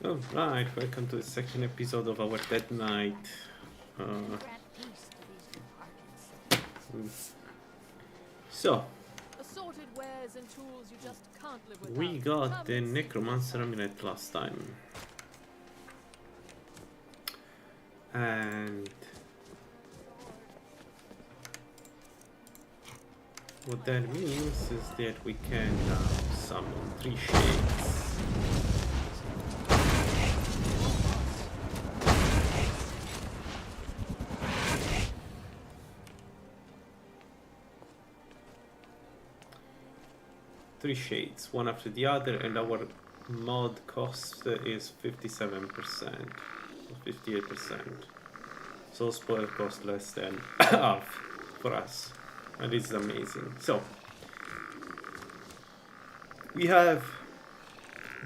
Oh, right, welcome to the second episode of our Dead Night. Uh, so, Assorted wares and tools you just can't live without. we got the Come Necromancer amulet last time. And what that means is that we can summon 3 shades. Three shades, one after the other, and our mod cost is 57%, or 58%. So spoil cost less than half for us, and this is amazing. So we have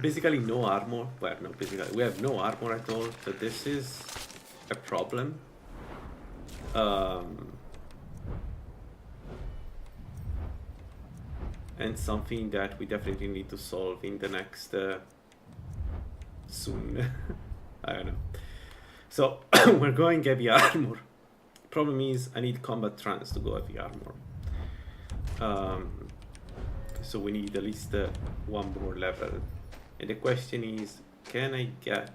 basically no armor. Well, no, basically we have no armor at all. So this is a problem. And something that we definitely need to solve in the next soon. I don't know. So we're going heavy armor. Problem is I need combat trance to go heavy armor. So we need at least one more level. And the question is, can I get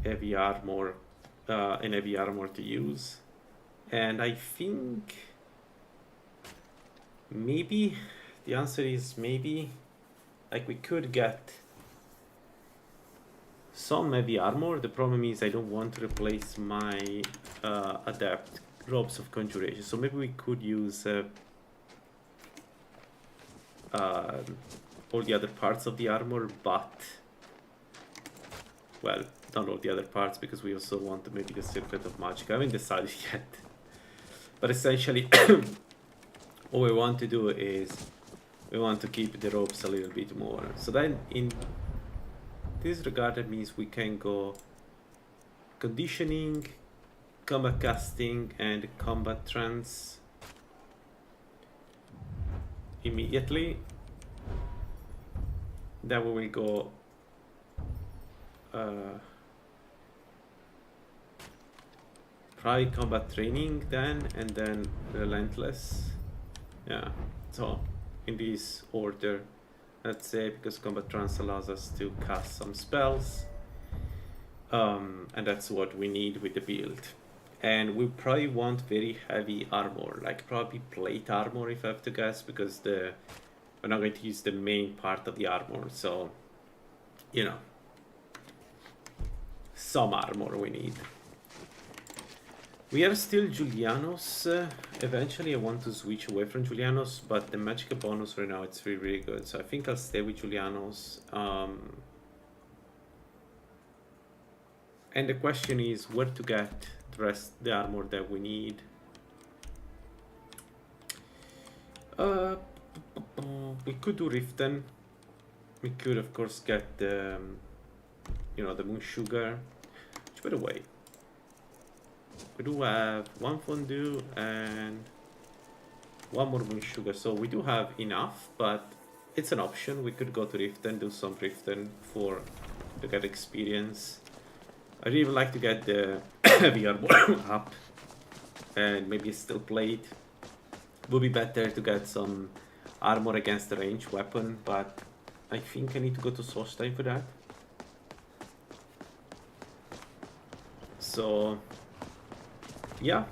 heavy armor, and heavy armor to use? And I think maybe the answer is maybe, like, we could get some heavy armor. The problem is I don't want to replace my adept robes of conjuration, so maybe we could use all the other parts of the armor, but well, not all the other parts, because we also want maybe the circlet of magic. I haven't decided yet, but essentially what we want to do is we want to keep the ropes a little bit more. So then in this regard, that means we can go conditioning, combat casting, and combat trance immediately. Then we will go probably combat training then, and then relentless. Yeah, so in this order, let's say, because combat trance allows us to cast some spells, and that's what we need with the build. And we probably want very heavy armor, like probably plate armor if I have to guess, because we're not going to use the main part of the armor, so you know, some armor we need. We are still Julianos. Eventually I want to switch away from Julianos, but the magic bonus right now, it's really, really good. So I think I'll stay with Julianos. And the question is where to get the armor that we need. We could do Riften. We could of course get the, the Moon Sugar. Which, by the way, we do have one fondue and one more Moon Sugar, so we do have enough, but it's an option. We could go to Riften, do some Riften to get experience. I really would like to get the heavy armor up, and maybe still plate. Would be better to get some armor against the ranged weapon, but I think I need to go to Solstein for that. So yeah.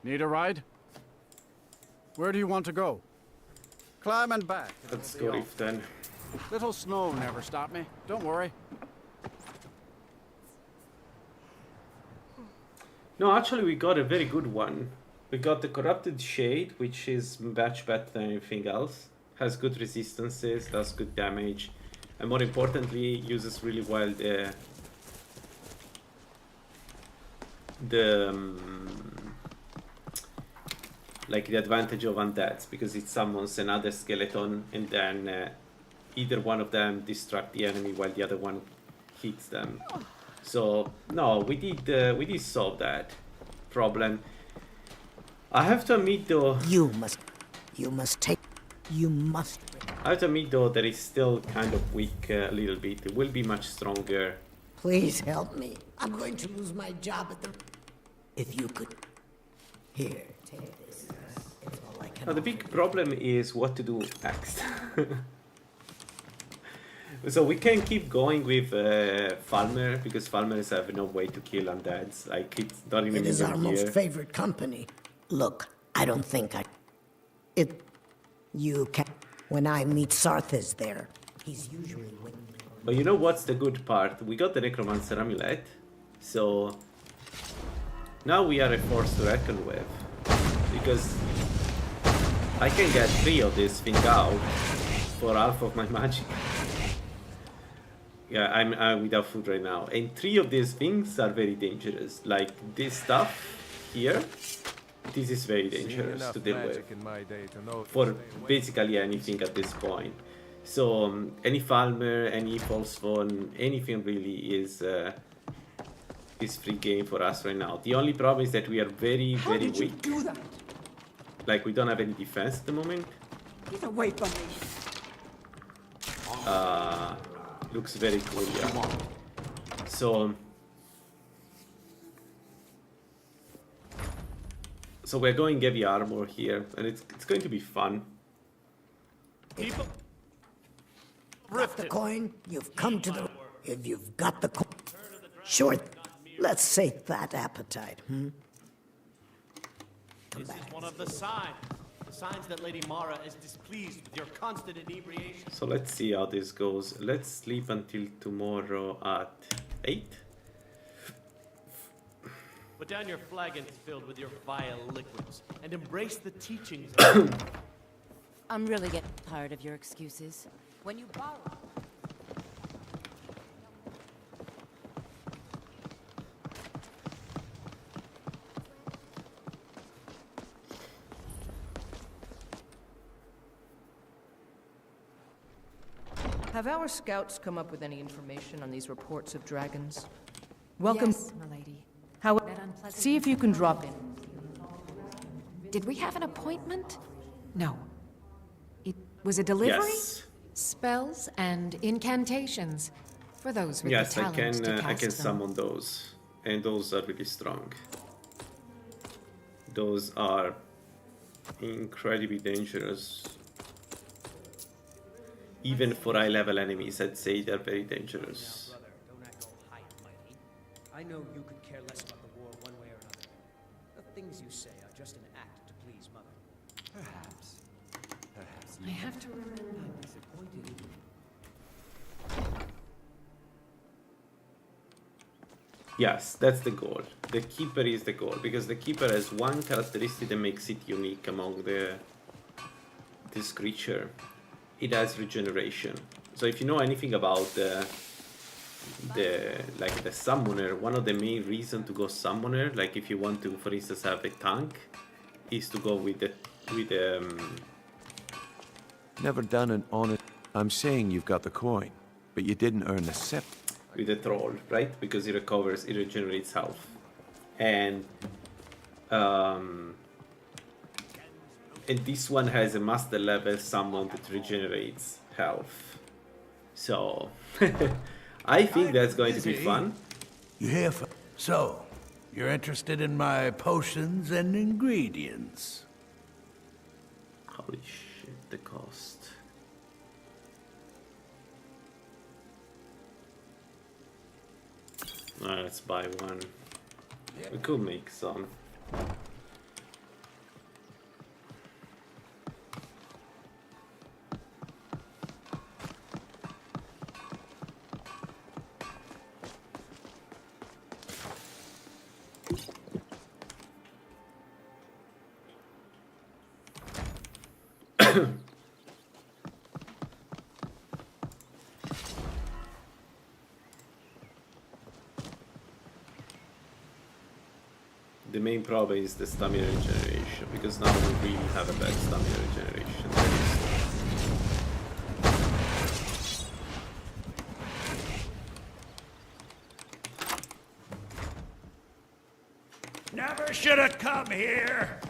Need a ride? Where do you want to go? Climb and back. Let's go Riften. Little snow never stopped me. Don't worry. No, actually we got a very good one. We got the Corrupted Shade, which is much better than anything else. Has good resistances, does good damage, and more importantly, uses really well like the advantage of undeads, because it summons another skeleton, and then either one of them distract the enemy while the other one hits them. So no, we did solve that problem. I have to admit though, You must take. You must. I have to admit though that it's still kind of weak a little bit. It will be much stronger. Please help me. I'm going to lose my job at the. If you could. Here, take this. It's all I can. Now the big problem is what to do next. So we can keep going with Falmer because Falmers have no way to kill undeads. Like it's not even It is even our here. most favorite company. Look, I don't think I. It. You can. When I meet Sarthes there, he's usually with me. But you know what's the good part? We got the Necromancer Amulet, so now we are a force to reckon with. Because I can get 3 of this thing out for half of my magic. Yeah, I'm without food right now. And 3 of these things are very dangerous. Like this stuff here, this is very dangerous to deal with. For basically anything at this point. So any Falmer, any False Phone, anything really is free game for us right now. The only problem is that we are very weak. Do that? Like we don't have any defense at the moment. Get away from me. Looks very cool, yeah. So we're going heavy armor here, and it's going to be fun. People. Got the coin? You've come to the. If you've got the coin. Sure. Let's sate that appetite, Come This back. is one of the signs that Lady Mara is displeased with your constant inebriation. So let's see how this goes. Let's sleep until tomorrow at 8. Put down your flagons filled with your vile liquids and embrace the teachings I'm really getting tired of your excuses. When you borrow... Have our scouts come up with any information on these reports of dragons? Welcome. Yes, milady. How? That unpleasant- See if you can drop in. Did we have an appointment? No. It was a delivery? Yes. Spells and incantations. For those with Yes, the I talent to can cast them. summon those. And those are really strong. Those are incredibly dangerous. Even for high level enemies, I'd say they're very dangerous. Brother, don't act all high and mighty. I know you could care less about the war one way or another. The things you say are just an act to please Mother. Perhaps. Perhaps. I have to remember. I'm disappointed in you. Yes, that's the goal. The Keeper is the goal, because the Keeper has one characteristic that makes it unique among this creature. It has regeneration. So if you know anything about the summoner, one of the main reasons to go summoner, like if you want to, for instance, have a tank, is to go with the Never done an honest... I'm saying you've got the coin, but you didn't earn a sip. with the troll, right? Because it regenerates health, and this one has a master level summon that regenerates health. So I think that's going to be fun. You hear? So, you're interested in my potions and ingredients? Holy shit, the cost. Let's buy one. We could make some. The main problem is the stamina regeneration, because now we really have a bad stamina regeneration. Never should have come here!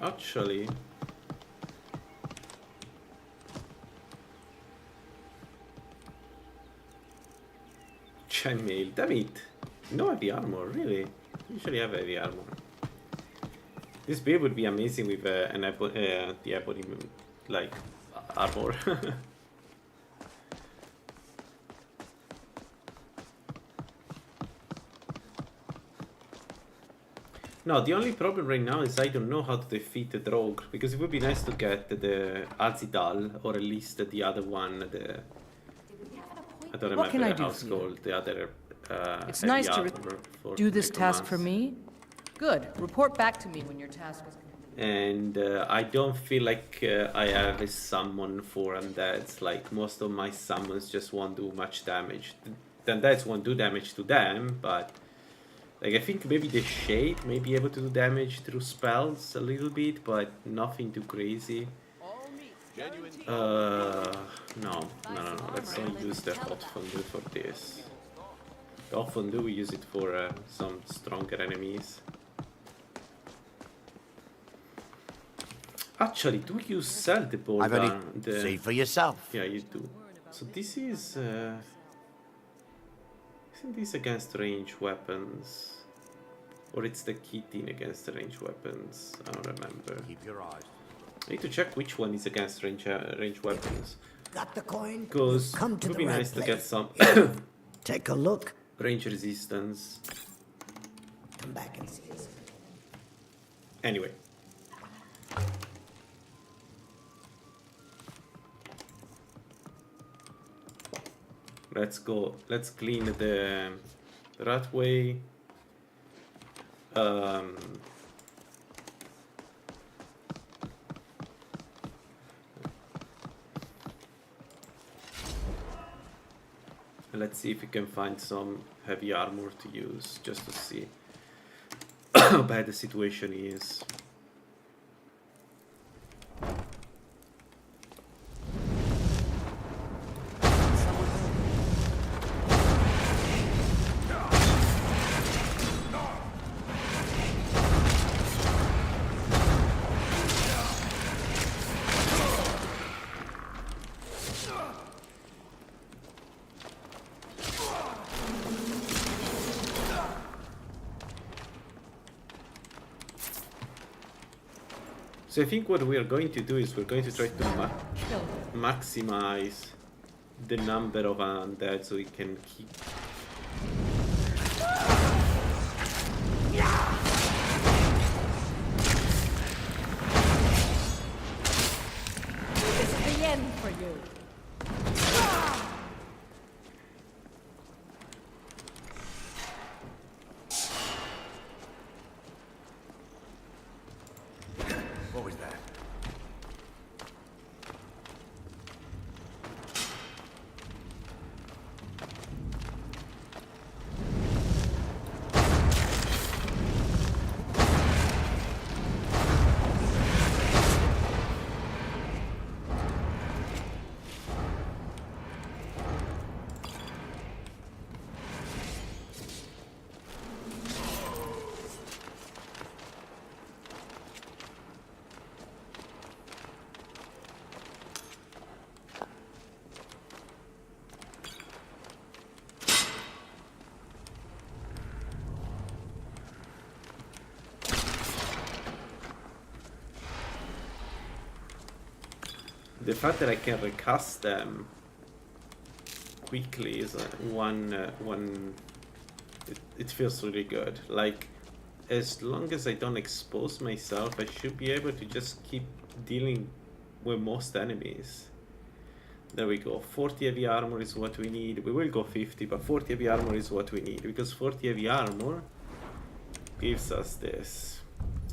Actually, chainmail. Damn it! No heavy armor, really. Usually have heavy armor. This build would be amazing with the ebony like armor. No, the only problem right now is I don't know how to defeat the Drogue, because it would be nice to get the Azidal, or at least the other one, the... I don't What can I remember do how it's for you? called, the other It's heavy nice to armor for do this task for Necromancer. me? Good. Report back to me when your task is complete. And I don't feel like I have a summon for undeads. Like, most of my summons just won't do much damage. The undeads won't do damage to them, but... Like, I think maybe the Shade may be able to do damage through spells a little bit, but nothing too crazy. No. Let's not use the Hot Fondue for this. The Hot Fondue, we use it for some stronger enemies. Actually, do you sell the bolt? I've already see for yourself. Yeah, you do. So this is... Isn't this against range weapons? Or it's the Keating against range weapons? I don't remember. Keep your eyes. I need to check which one is against range weapons. Got the coin? Because Come it to would the be right nice to place. get some Take a look. range resistance. Come back and see us. Anyway. Let's go. Let's clean the Ratway. Let's see if we can find some heavy armor to use, just to see how bad the situation is. So I think what we are going to do is we're going to try to maximize the number of undead so we can keep... This is the end for you. What was that? The fact that I can recast them quickly is it feels really good. Like, as long as I don't expose myself, I should be able to just keep dealing with most enemies. There we go. 40 heavy armor is what we need. We will go 50, but 40 heavy armor is what we need, because 40 heavy armor gives us this.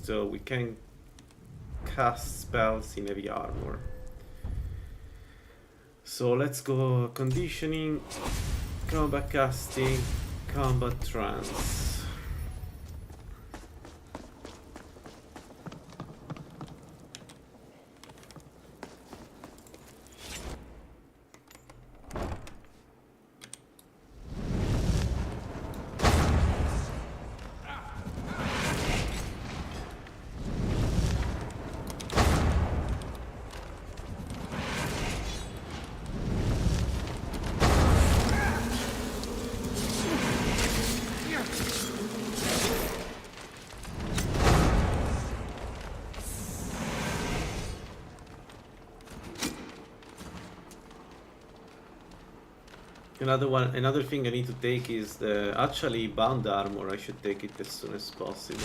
So we can cast spells in heavy armor. So let's go conditioning, combat casting, combat trance. Another thing I need to take is the actually bound armor. I should take it as soon as possible.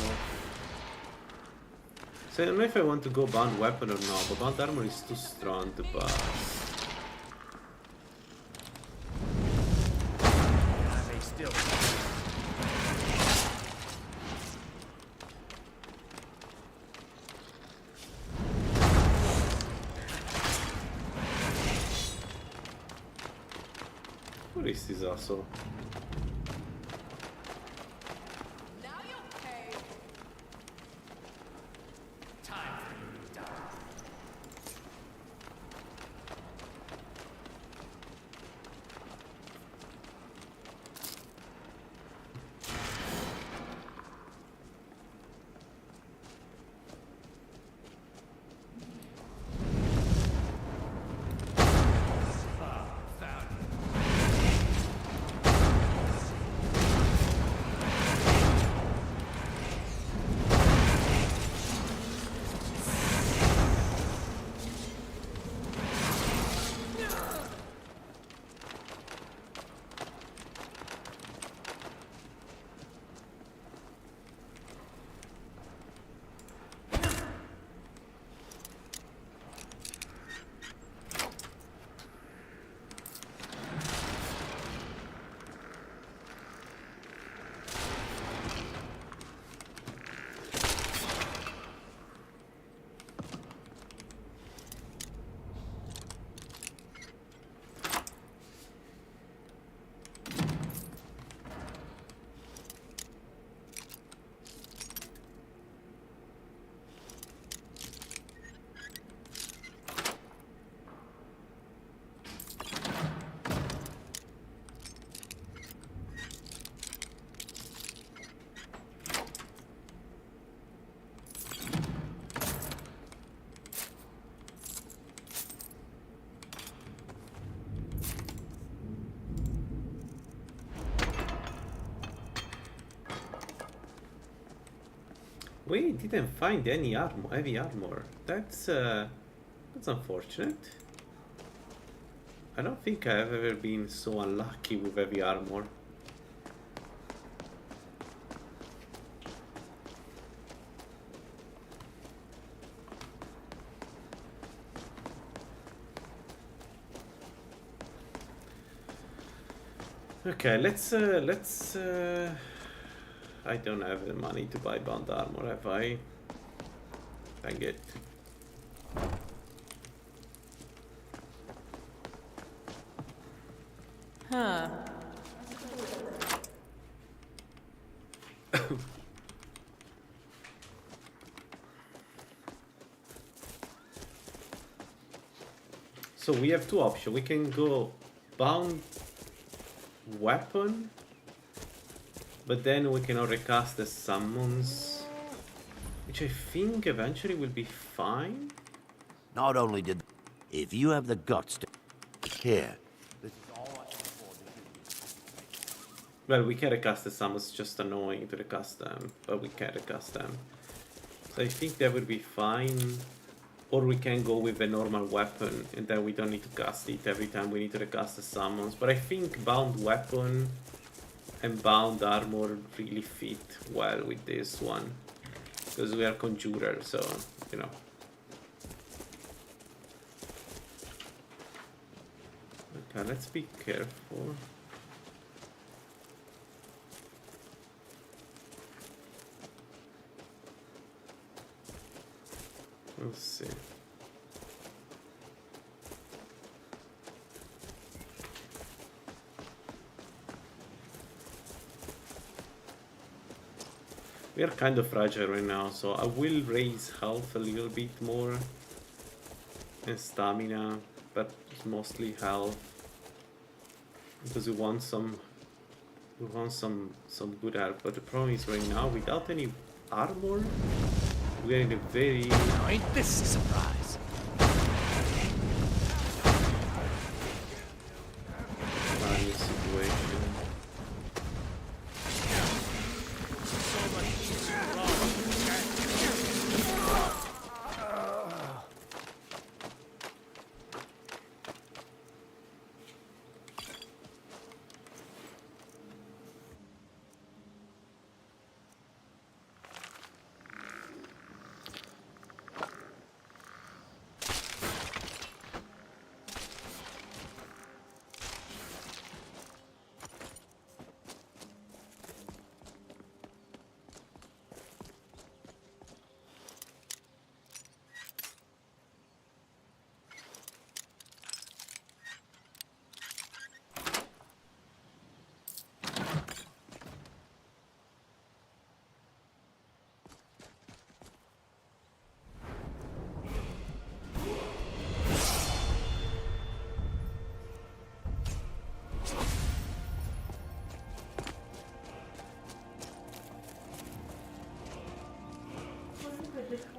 So I don't know if I want to go bound weapon or not, but bound armor is too strong to pass. I may still. What is this also? We didn't find any armor, heavy armor. That's unfortunate. I don't think I've ever been so unlucky with heavy armor. Okay, let's I don't have the money to buy bound armor, have I? Dang it. Huh. So we have two options. We can go bound weapon, but then we can recast the summons, which I think eventually will be fine. Not only did... If you have the guts to... Here. This is all I can afford to give you. Well, we can recast the summons, just annoying to recast them, but we can recast them. So I think that would be fine. or we can go with a normal weapon, and then we don't need to cast it every time we need to recast the summons. But I think bound weapon and bound armor really fit well with this one, because we are conjurer, so you know. Okay, let's be careful. We'll see. We are kind of fragile right now, so I will raise health a little bit more and stamina, but it's mostly health because we want some good health. But the problem is right now, without any armor, we are in a very Now ain't this a surprise? funny situation.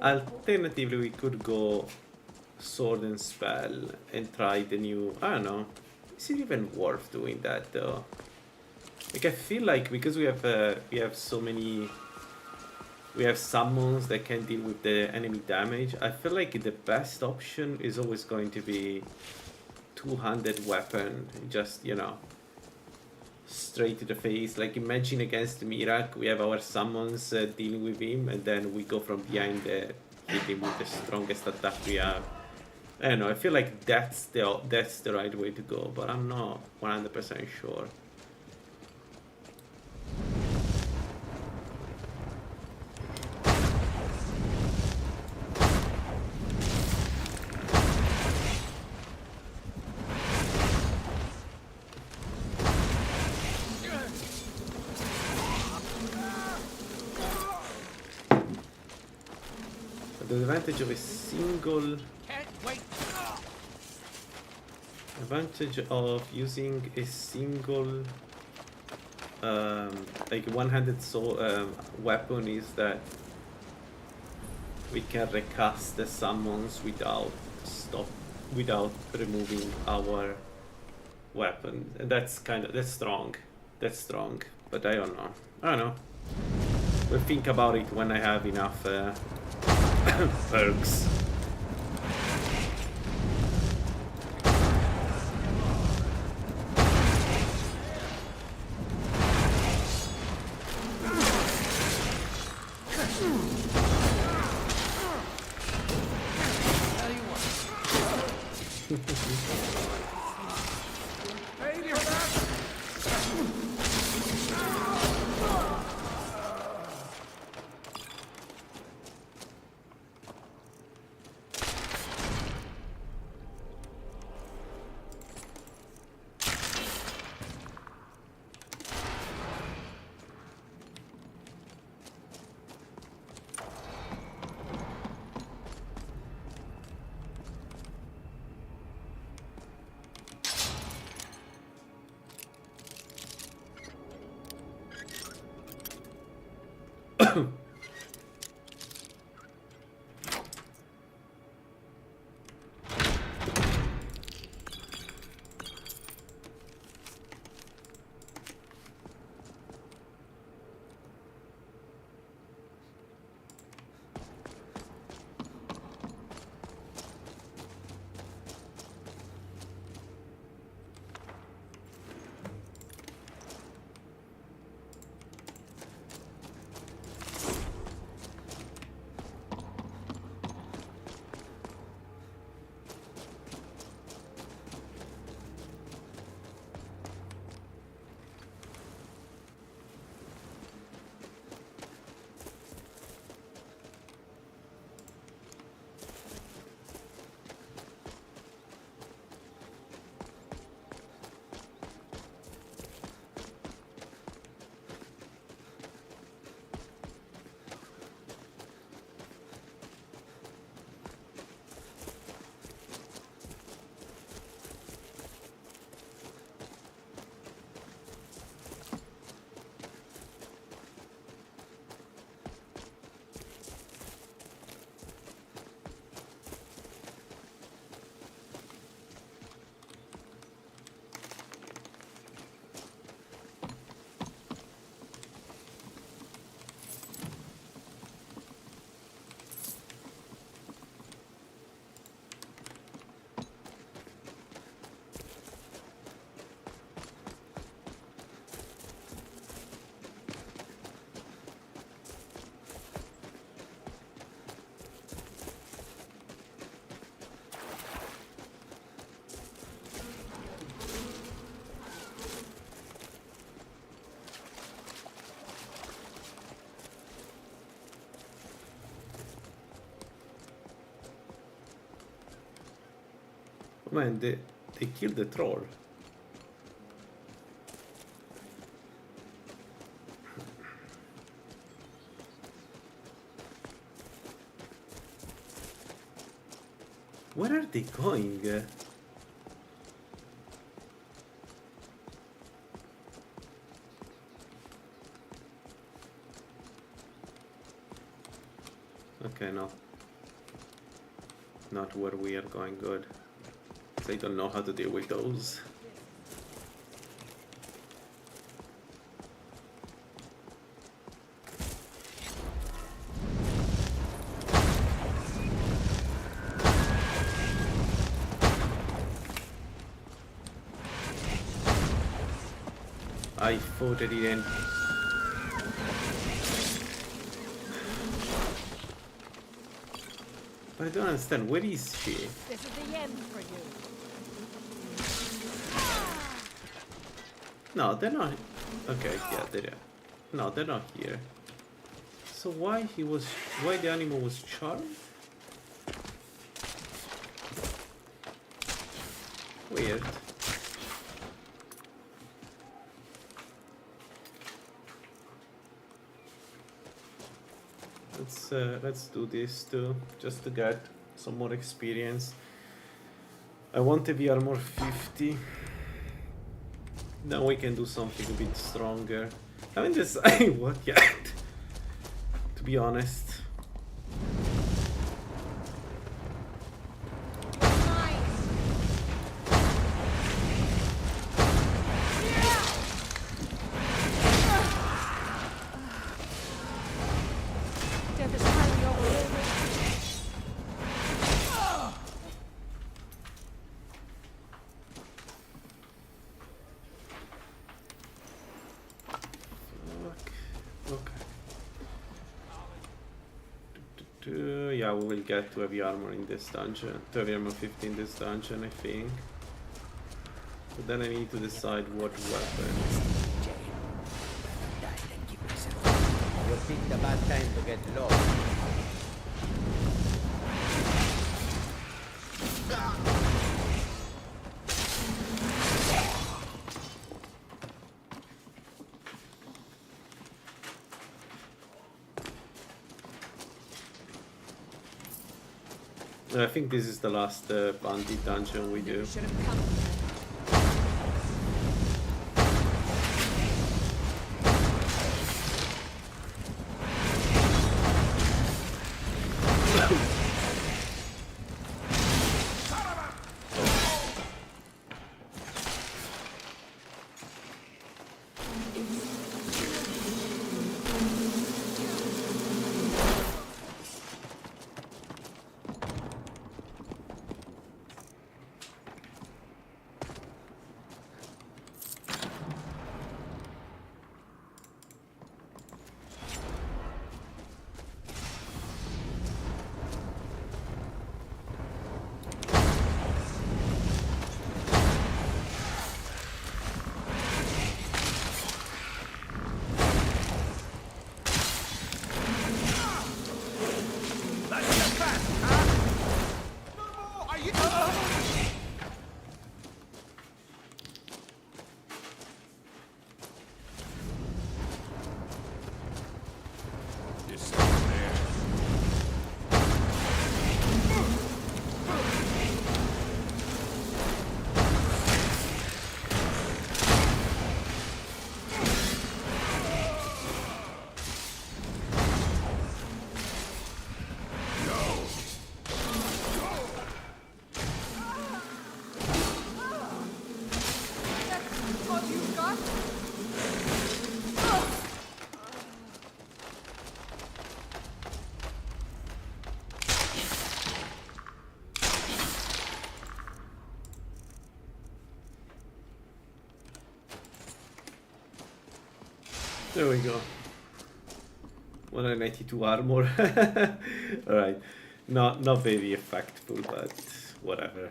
Alternatively, we could go sword and spell and try the new. I don't know. Is it even worth doing that though? Like I feel like because we have so many, we have summons that can deal with the enemy damage. I feel like the best option is always going to be two-handed weapon. Just you know, straight to the face. Like imagine against Mirak, we have our summons dealing with him, and then we go from behind, hit him with the strongest attack we have. I don't know. I feel like that's the right way to go, but I'm not 100% sure. The advantage of a single advantage of using a single like one-handed weapon is that we can recast the summons without removing our weapon, and that's strong. That's strong, but I don't know. We'll think about it when I have enough perks. Oh man, they killed the troll. Where are they going? Okay, no. Not where we are going good. I don't know how to deal with those. I thought it in. But I don't understand, where is she? This is the end for you. No, they're not. Okay, yeah, they're. No, they're not here. So why the animal was charmed? Weird. Let's do this too, just to get some more experience. I want to be armor 50. Then we can do something a bit stronger. I mean, this ain't work yet, to be honest. Yeah, we will get to heavy armor in this dungeon. To heavy armor 50 in this dungeon, I think. But then I need to decide what weapon. You picked a bad time to get lost. I think this is the last bandit dungeon we do. There we go. 192 armor. Alright. Not very effective, but whatever.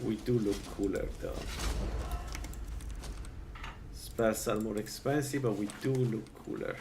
We do look cooler though. Spells are more expensive, but we do look cooler.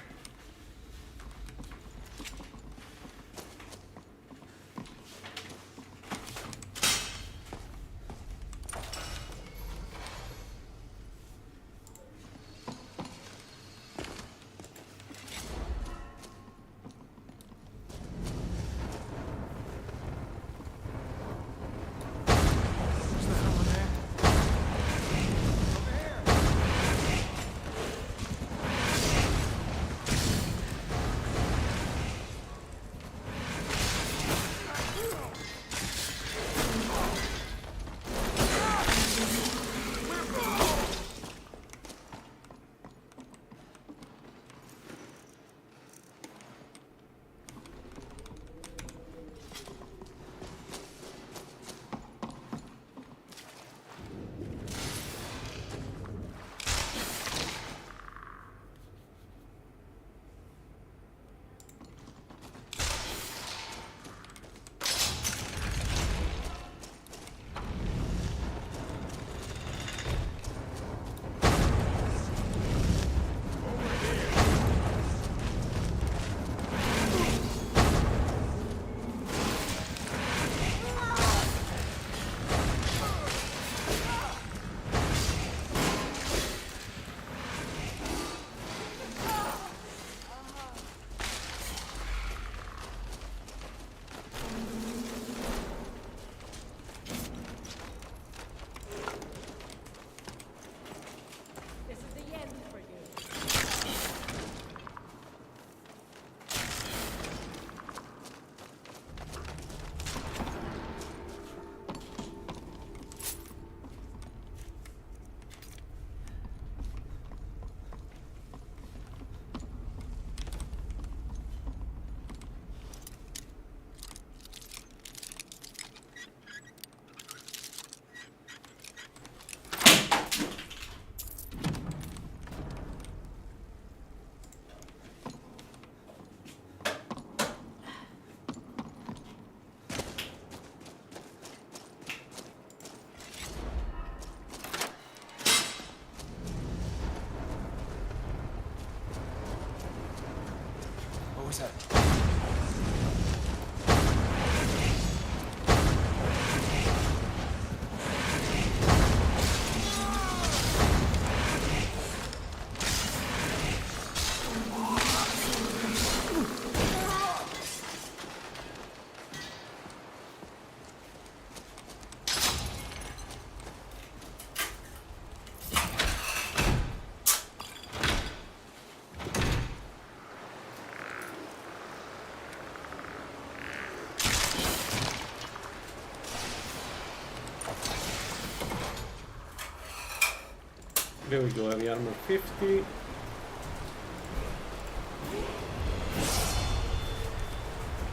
There we go, heavy armor 50.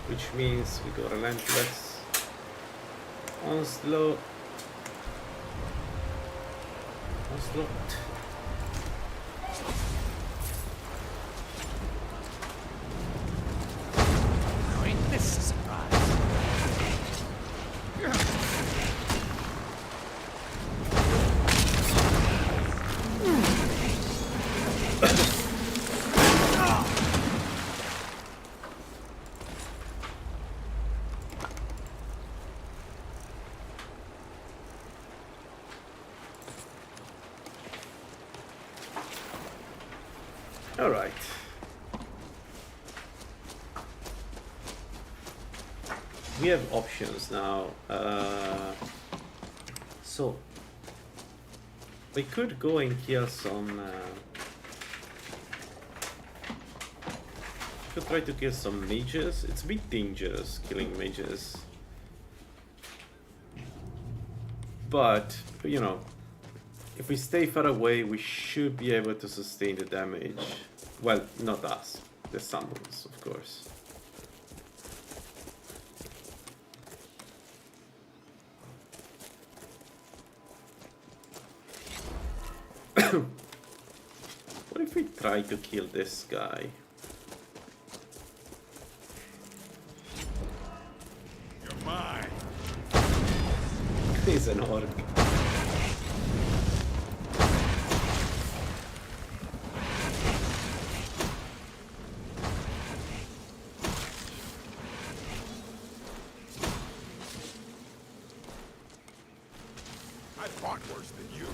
Which means we go relentless. Onslaught. Onslaught. Now ain't this a surprise? All right. We have options now. So we could go and kill some. Could try to kill some mages. It's a bit dangerous killing mages, but you know, if we stay far away, we should be able to sustain the damage. Well, not us, the summons, of course. What if we try to kill this guy? You're mine. He's an orc. I fought worse than you.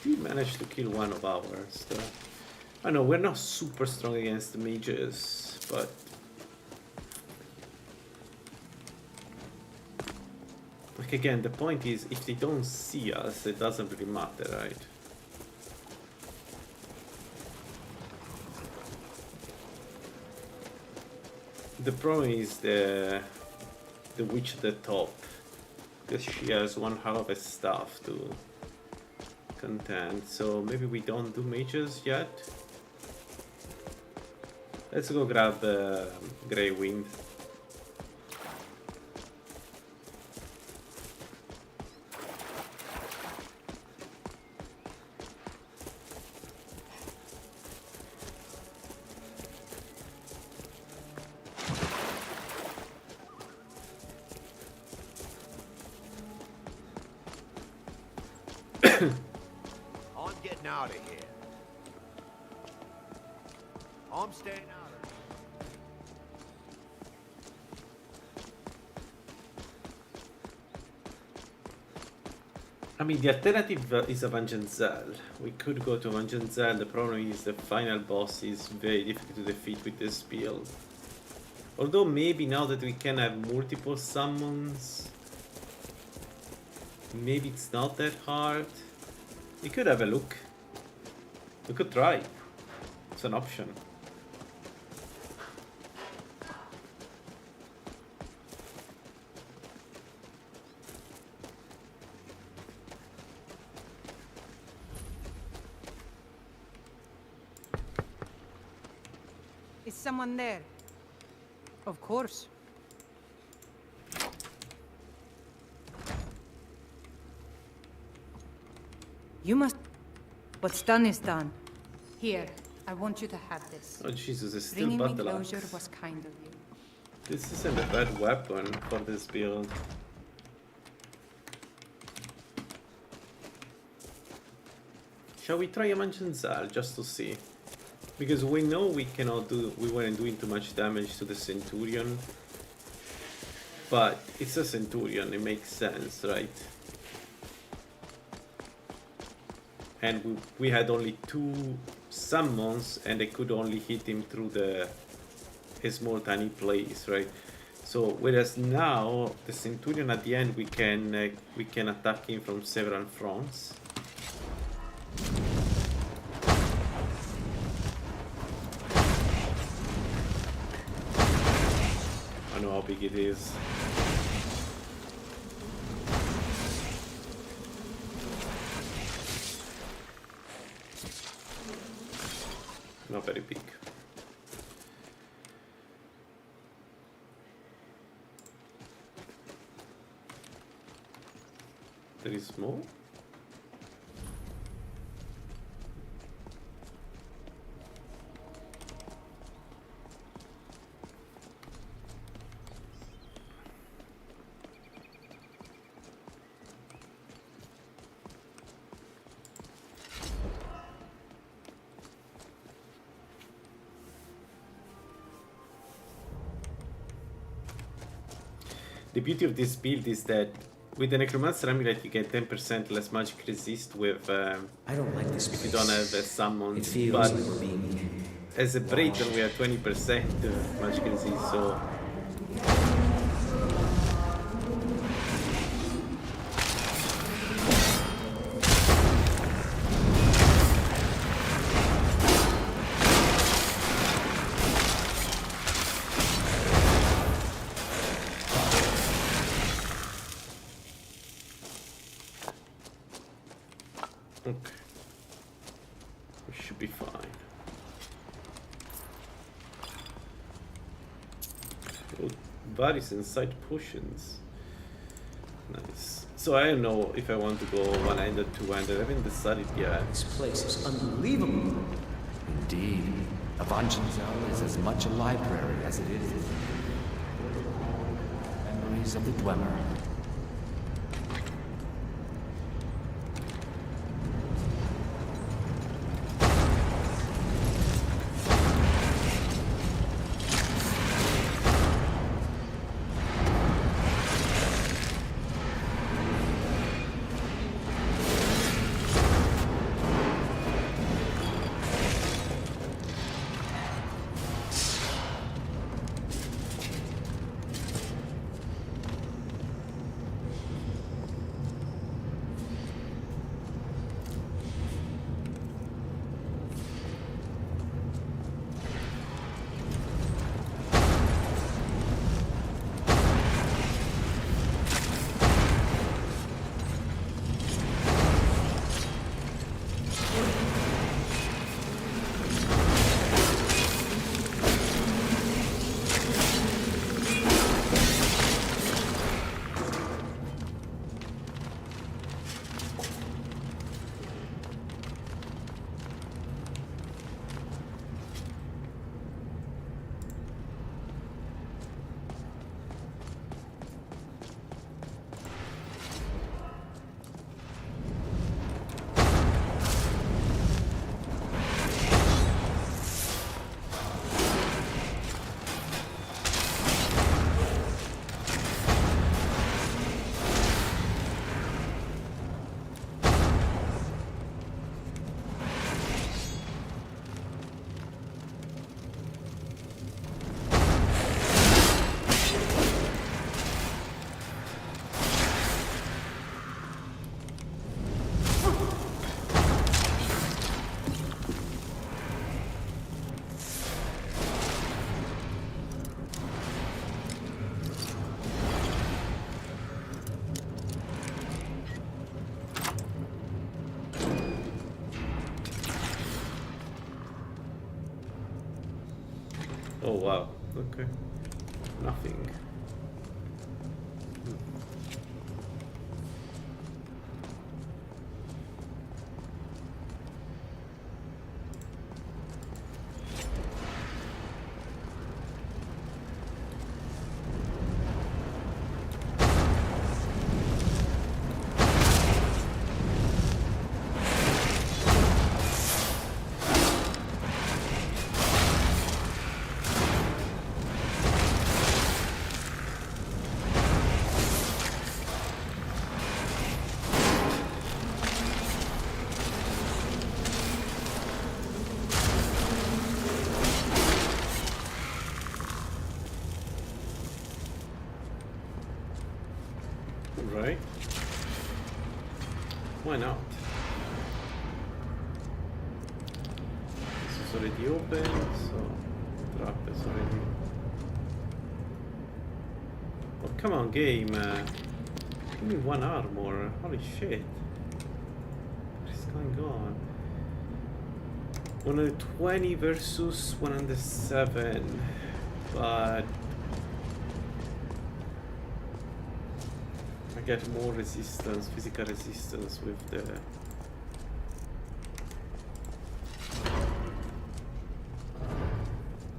We managed to kill one of ours. Though. I know we're not super strong against the mages, but like again, the point is if they don't see us, it doesn't really matter, right? The problem is the witch at the top, because she has one hell of a staff to contend. So maybe we don't do mages yet. Let's go grab Grey Wind. I'm getting out of here. I'm staying out of here. I mean, the alternative is Avangenzel. We could go to Avangenzel. The problem is the final boss is very difficult to defeat with this build. Although maybe now that we can have multiple summons, maybe it's not that hard. We could have a look. We could try. It's an option. Is someone there? Of course. You must... What's done is done. Here, I want you to have this. Oh Jesus, it's still Bringing me battle axe. closure was kind of you. This isn't a bad weapon for this build. Shall we try a Manchenzal just to see? Because we know we weren't doing too much damage to the Centurion. But it's a Centurion, it makes sense, right? And we had only 2 summons and they could only hit him through a small tiny place, right? So whereas now the Centurion at the end we can attack him from several fronts. I know how big it is. Not very big. There is more? The beauty of this build is that with the Necromancer Amulet you get 10% less magic resist with I don't like this if you place. don't have summons, It feels but like we're being as a Breaker we have 20% magic resist, so okay. We should be fine. Oh, various inside potions. Nice. So I don't know if I want to go one-handed, two-handed. I haven't decided yet. This place is unbelievable. Indeed. Avanchenzell is as much a library as it is memories of the Dwemer. Oh wow, okay. Nothing. is already open, so trap is already. Oh, come on, game. Give me 1 armor. Holy shit. What is going on? 120 versus 107. But I get more resistance, physical resistance with the.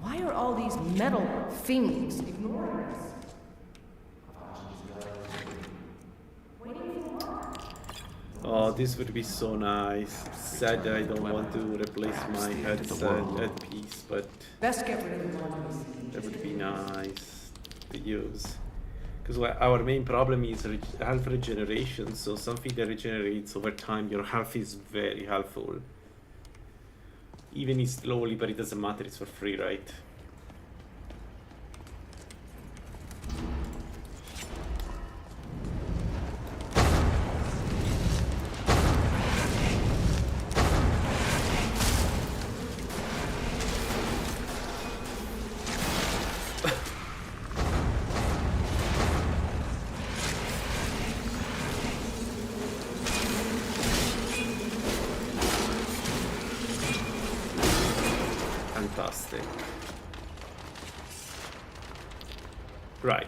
Why are all these metal fiends ignoring us? Oh, this would be so nice. Sad that I don't want to replace my headpiece, but Best get rid of the ones. that would be nice to use. Because our main problem is health regeneration, so something that regenerates over time, your health is very helpful. Even if slowly, but it doesn't matter, it's for free, right? Fantastic. Right.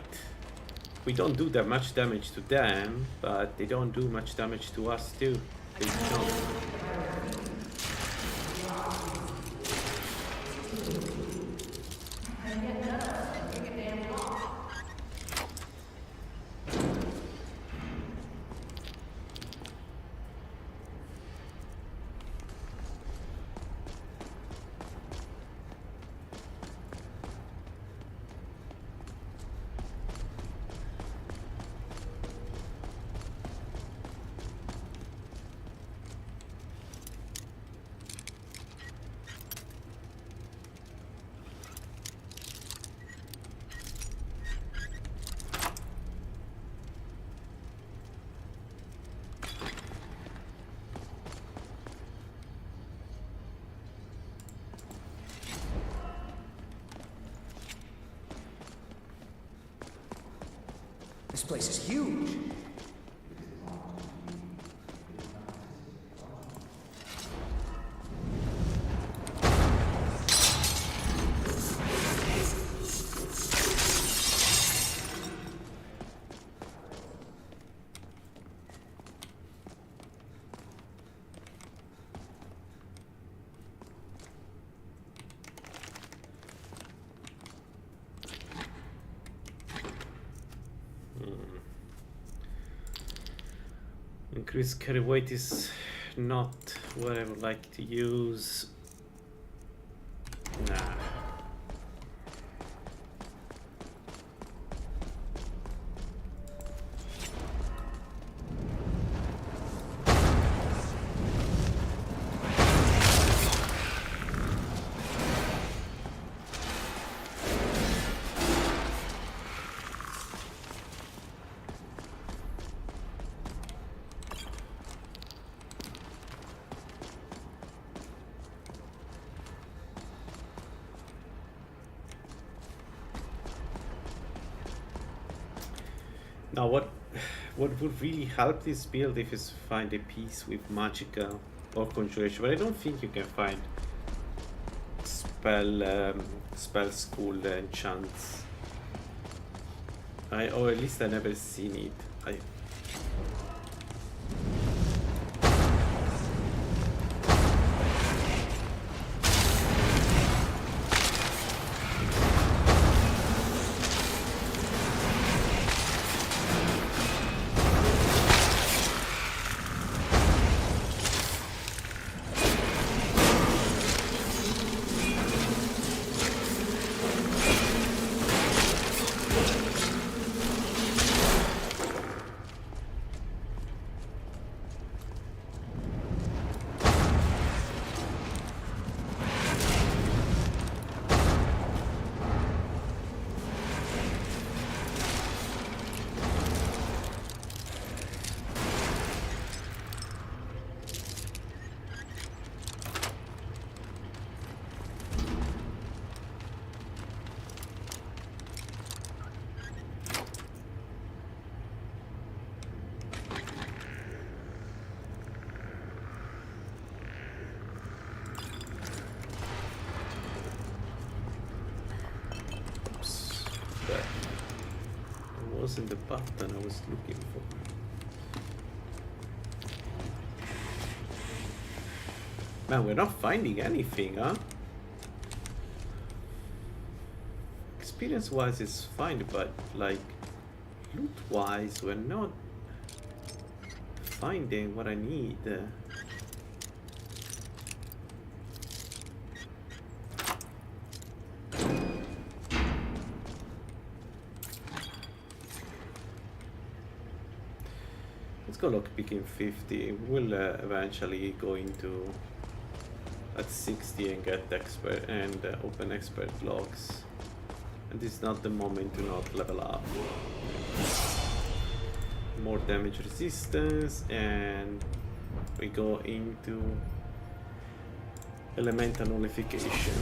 We don't do that much damage to them, but they don't do much damage to us too. They don't. This place is huge. Increased carry weight is not what I would like to use. Nah. Now what would really help this build if is find a piece with magical or conjuration, but I don't think you can find spell school enchants. Or at least I never seen it. wasn't the button I was looking for. Man, we're not finding anything, huh? Experience-wise, it's fine, but like loot-wise, we're not finding what I need. Let's go lockpicking 50. We'll eventually go into at 60 and get expert and open expert logs. And this is not the moment to not level up. More damage resistance, and we go into elemental nullification.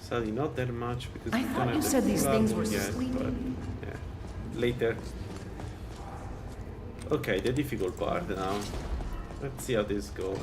Sadly, not that much because I we don't thought have you the said these full things armor were yet, sleeping. but, yeah, later. Okay, the difficult part now. Let's see how this goes.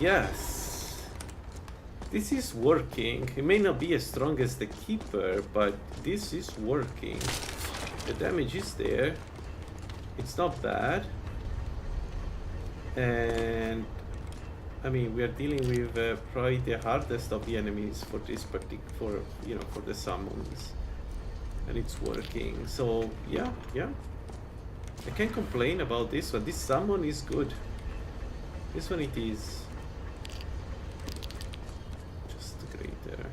Yes, this is working. It may not be as strong as the Keeper, but this is working. The damage is there. It's not bad. And I mean, we are dealing with probably the hardest of the enemies for this for the summons, and it's working. So yeah, I can't complain about this one. This summon is good. This one it is. Greater.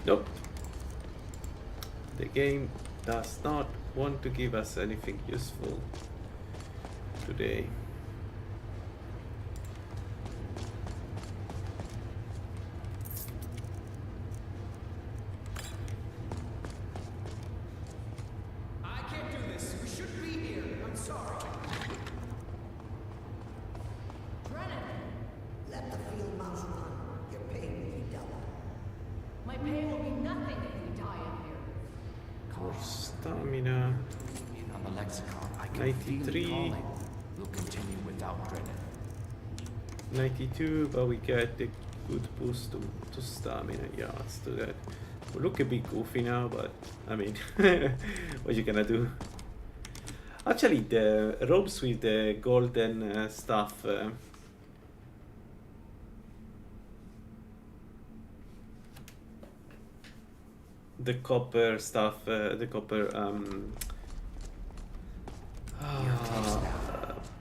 Nope. The game does not want to give us anything useful today. I can't do this. We shouldn't be here. I'm sorry. Brennan! Let the field mouse run. Your pay will be double. My pay will be nothing if we die in here. More stamina. In on the lexicon, I can 93. feel it calling. We'll continue without Brennan. 92, but we get the good boost to stamina. Yeah, let's do that. We look a bit goofy now, but I mean, what you gonna do? Actually, the robes with the golden stuff. The copper stuff, the copper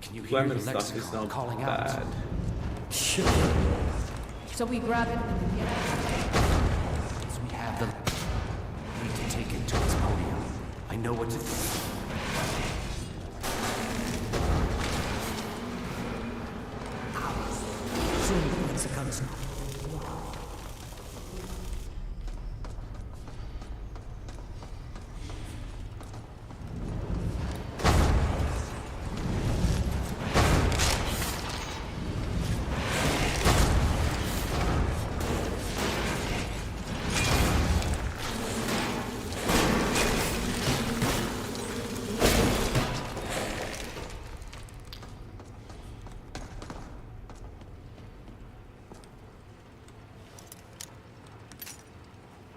Can you hear glamour the stuff is lexicon not calling bad. out? So we grab it and get out. So we have the... need to take it to its podium. I know what to do. Soon the Mexico's not.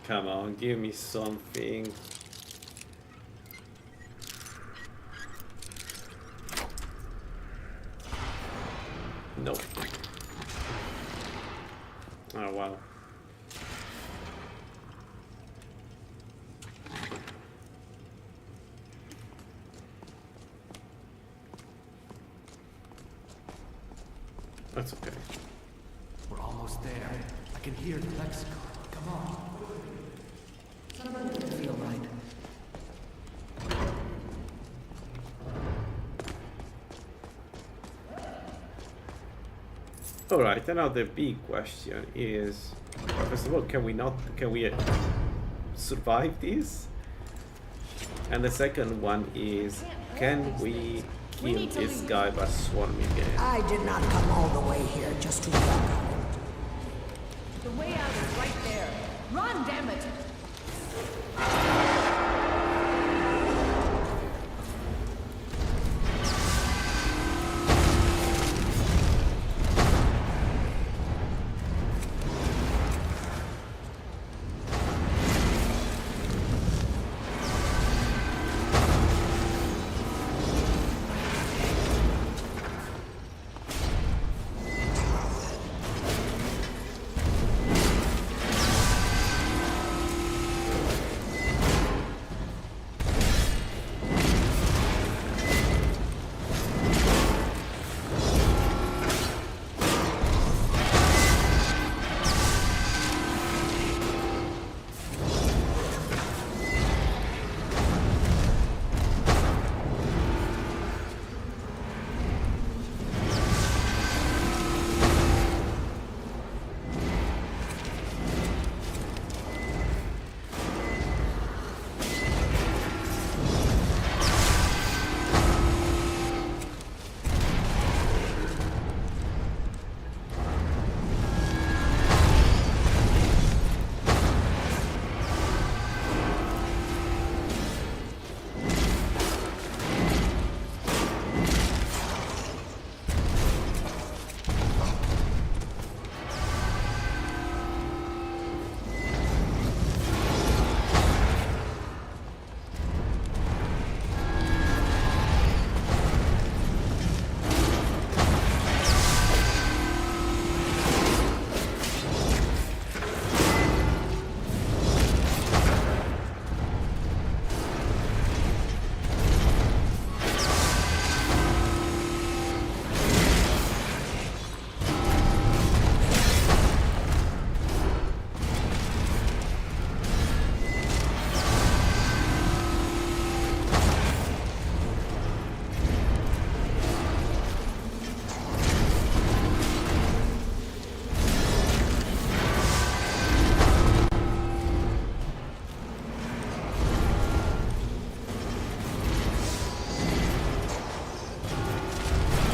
Come on, give me something. Nope. Oh wow. That's okay. We're almost there. I can hear the lexicon. Come on. Something doesn't feel right. Alright, and now the big question is, first of all, can we survive this? And the second one is, can we kill this guy by swarming it? I did not come all the way here just to walk out. The way out is right there. Run, damn it!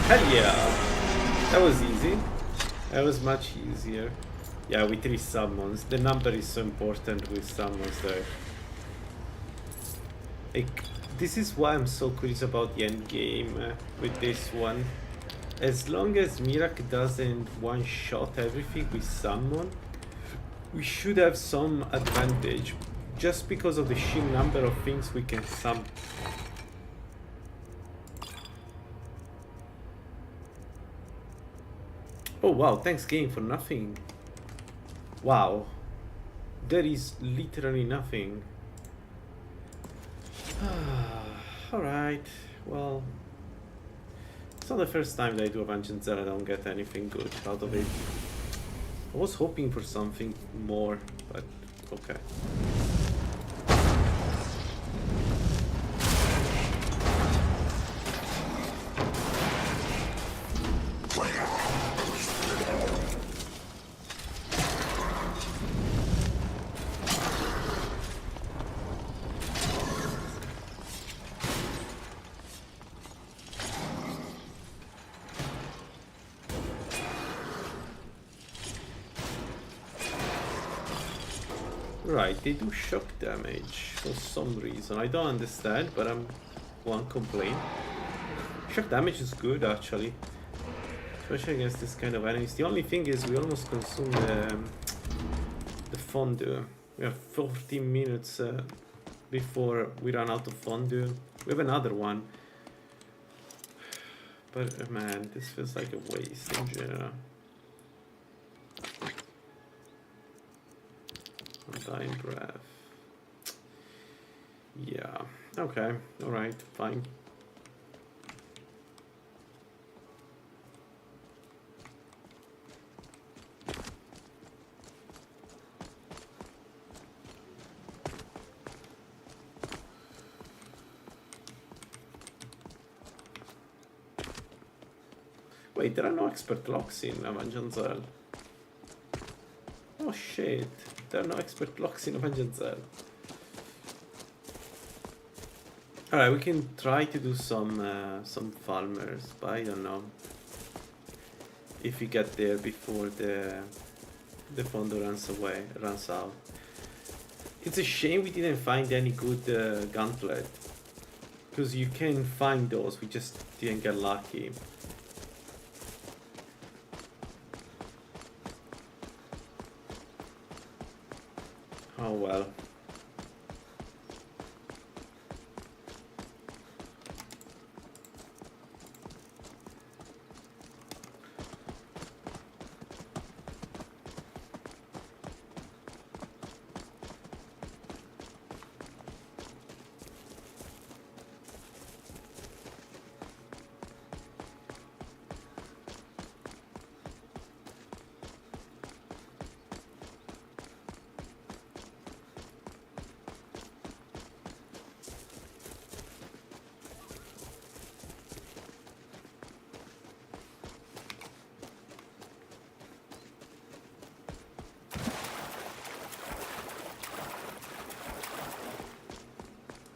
Hell yeah! That was easy. That was much easier. Yeah, with 3 summons. The number is so important with summons there. Like, this is why I'm so curious about the end game with this one. As long as Mirak doesn't one-shot everything with summon, we should have some advantage. Just because of the sheer number of things we can summon. Oh wow, thanks game for nothing. Wow. There is literally nothing. Alright, well. It's not the first time that I do a Vengeance that I don't get anything good out of it. I was hoping for something more, but okay. Right, they do shock damage for some reason. I don't understand, but I won't complain. Shock damage is good actually, especially against this kind of enemies. The only thing is we almost consume the fondue. We have 14 minutes before we run out of fondue. We have another one. But man, this feels like a waste in general. Undying breath. Yeah. Okay. All right. Fine. Wait, there are no expert locks in Avenging Zell. Oh shit, there are no expert locks in Avenging Zell. Alright, we can try to do some farmers, but I don't know if we get there before the fondue runs out. It's a shame we didn't find any good gauntlet, because you can find those, we just didn't get lucky. Oh well.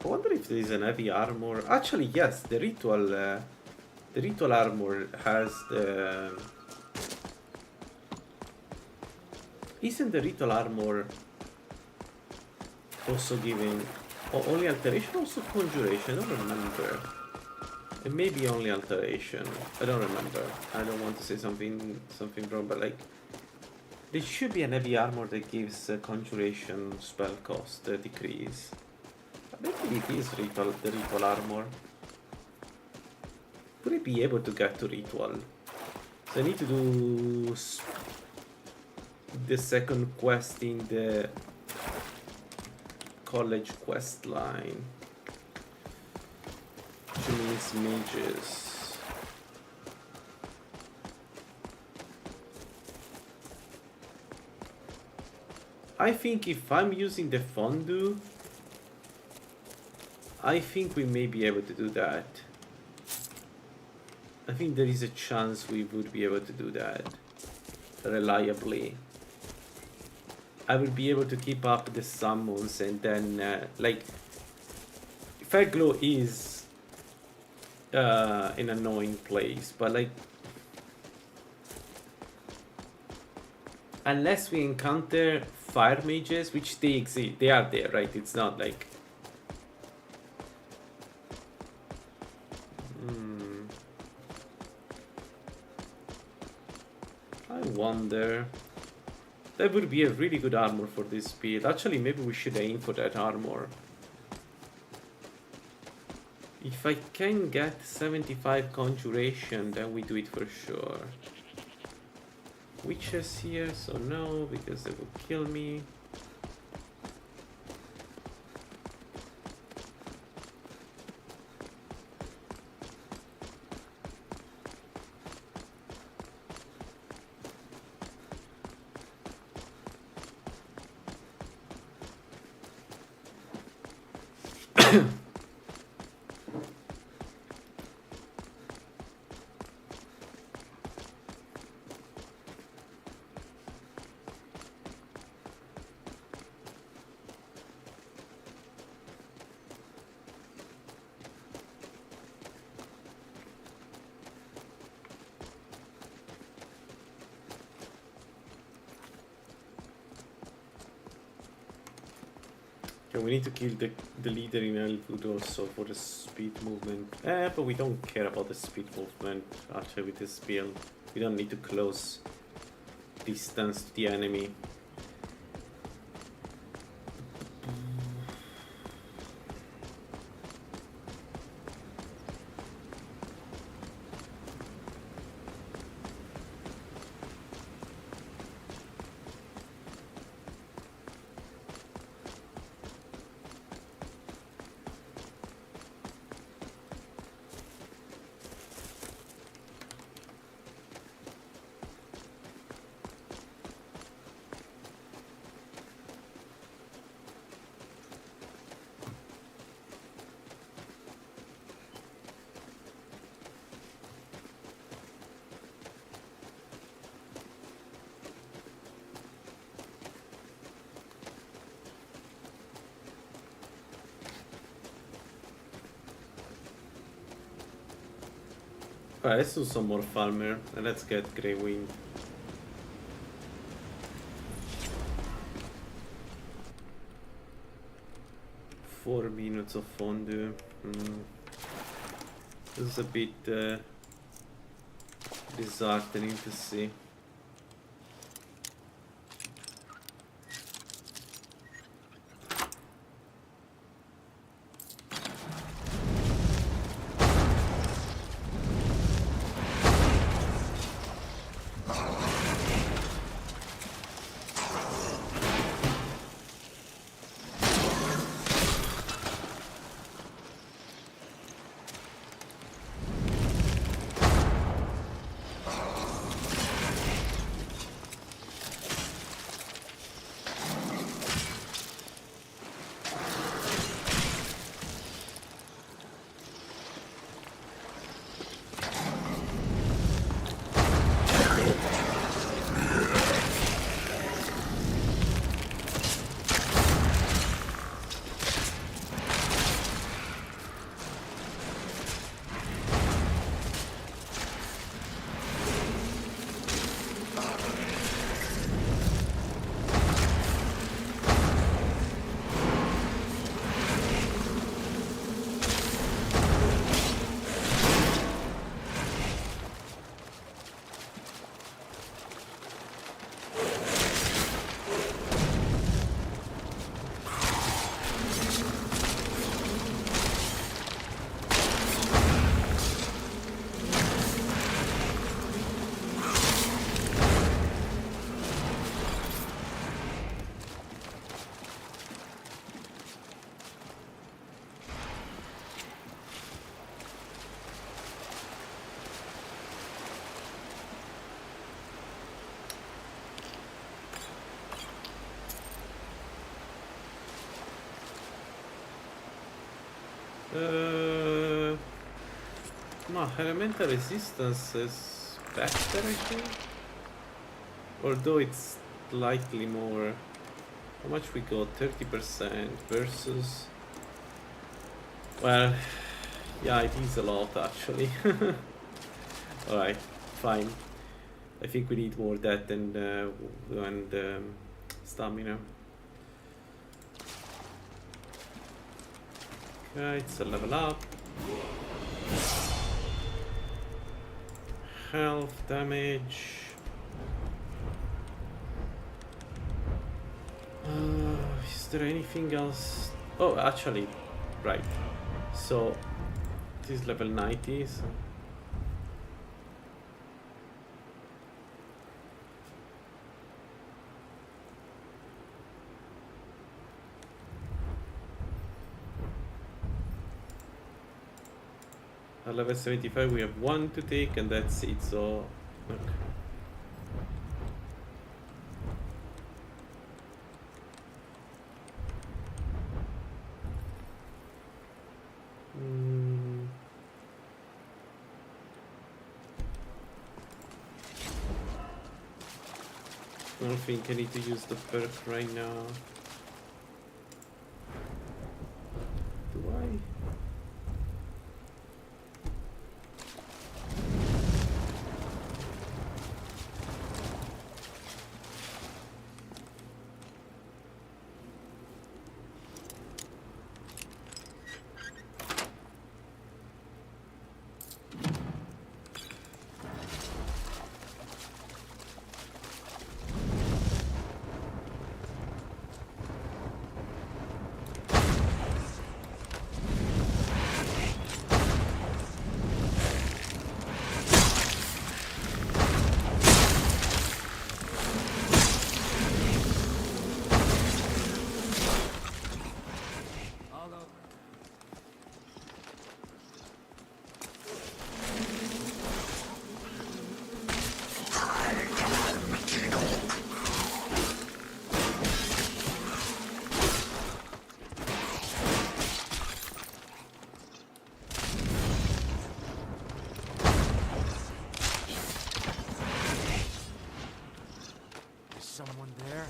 I wonder if there is an heavy armor. Actually, yes, the ritual armor has the. Isn't the ritual armor also giving only alteration, also conjuration? I don't remember. It may be only alteration. I don't remember. I don't want to say something wrong, but like there should be an heavy armor that gives conjuration spell cost decrease. Maybe it is the ritual armor. Would I be able to get to ritual? So I need to do the second quest in the college quest line, which means mages. I think if I'm using the fondue, I think we may be able to do that. I think there is a chance we would be able to do that reliably. I will be able to keep up the summons, and then like Fair Glow is an annoying place, but like unless we encounter fire mages, which they exist, they are there, right? It's not like I wonder. That would be a really good armor for this build. Actually, maybe we should aim for that armor. If I can get 75 conjuration, then we do it for sure. Witches here, so no, because they will kill me. Okay, we need to kill the leader in Elwood also for the speed movement. But we don't care about the speed movement actually with this build. We don't need to close distance to the enemy. Alright, let's do some more farmer and let's get Grey Wing. Four minutes of fondue. This is a bit disheartening to see. No, elemental resistance is better, I think. Although it's slightly more. How much we got? 30% versus. Well, yeah, it is a lot actually. Alright, fine. I think we need more that and stamina. Okay, it's a level up. Health damage. Is there anything else? Oh, actually, right. So, this is level 90. So. At level 75 we have one to take and that's it, so okay. I don't think I need to use the perk right now. Do I? Someone there?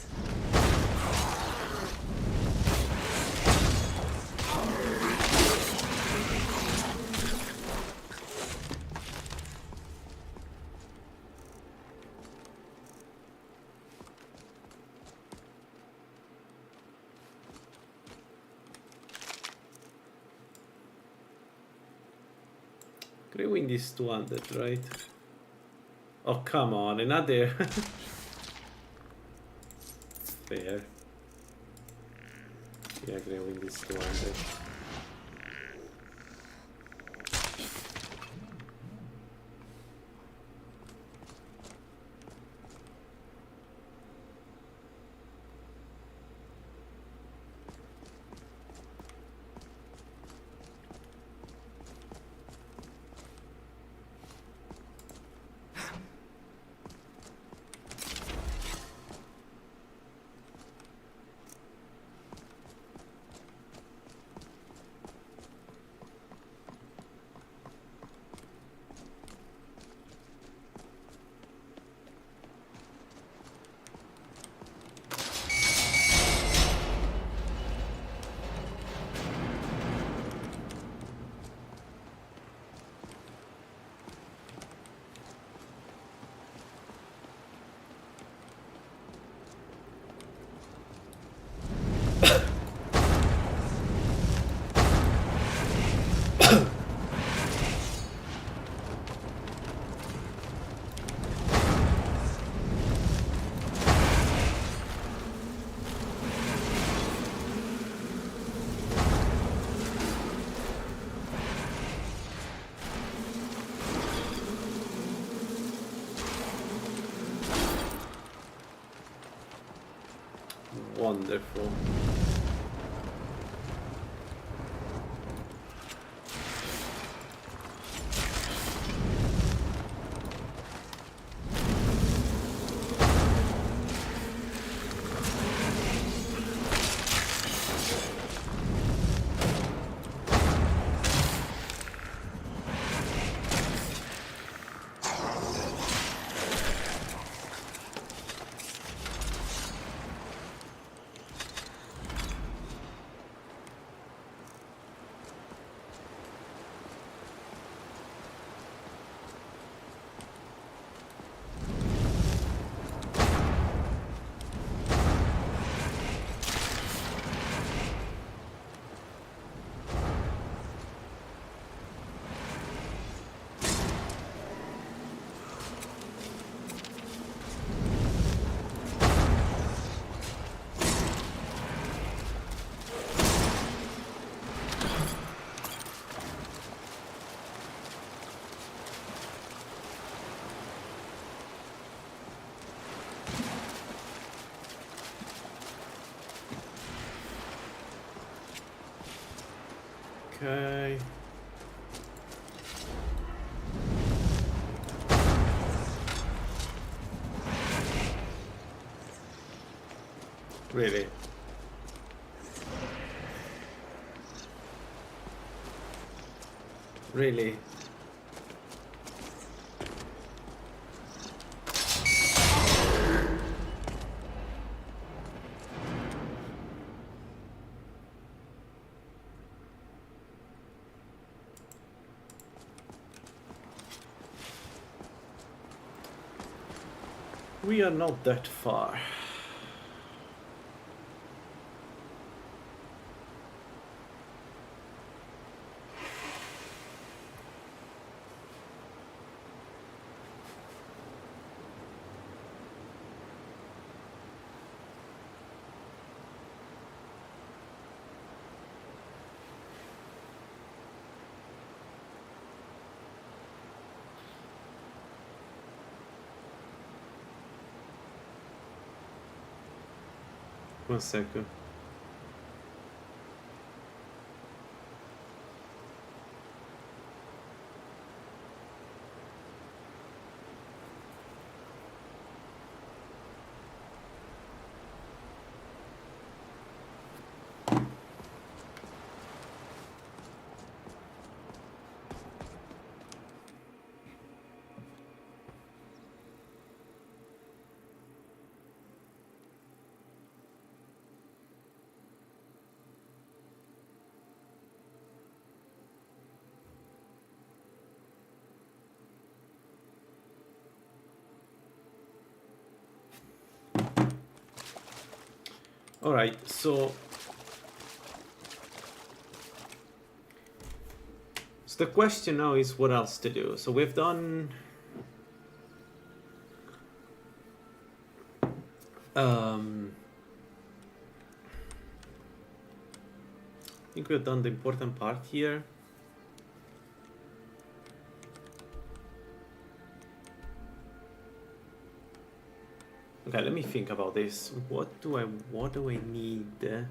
Grey Wind is 200, right? Oh, come on, another. Fair. Yeah, Grey Wind is 200. Wonderful. Okay. Really? Really? We are not that far. One second. All right, So the question now is what else to do. So we've done I think we've done the important part here. Okay, let me think about this. What do I need?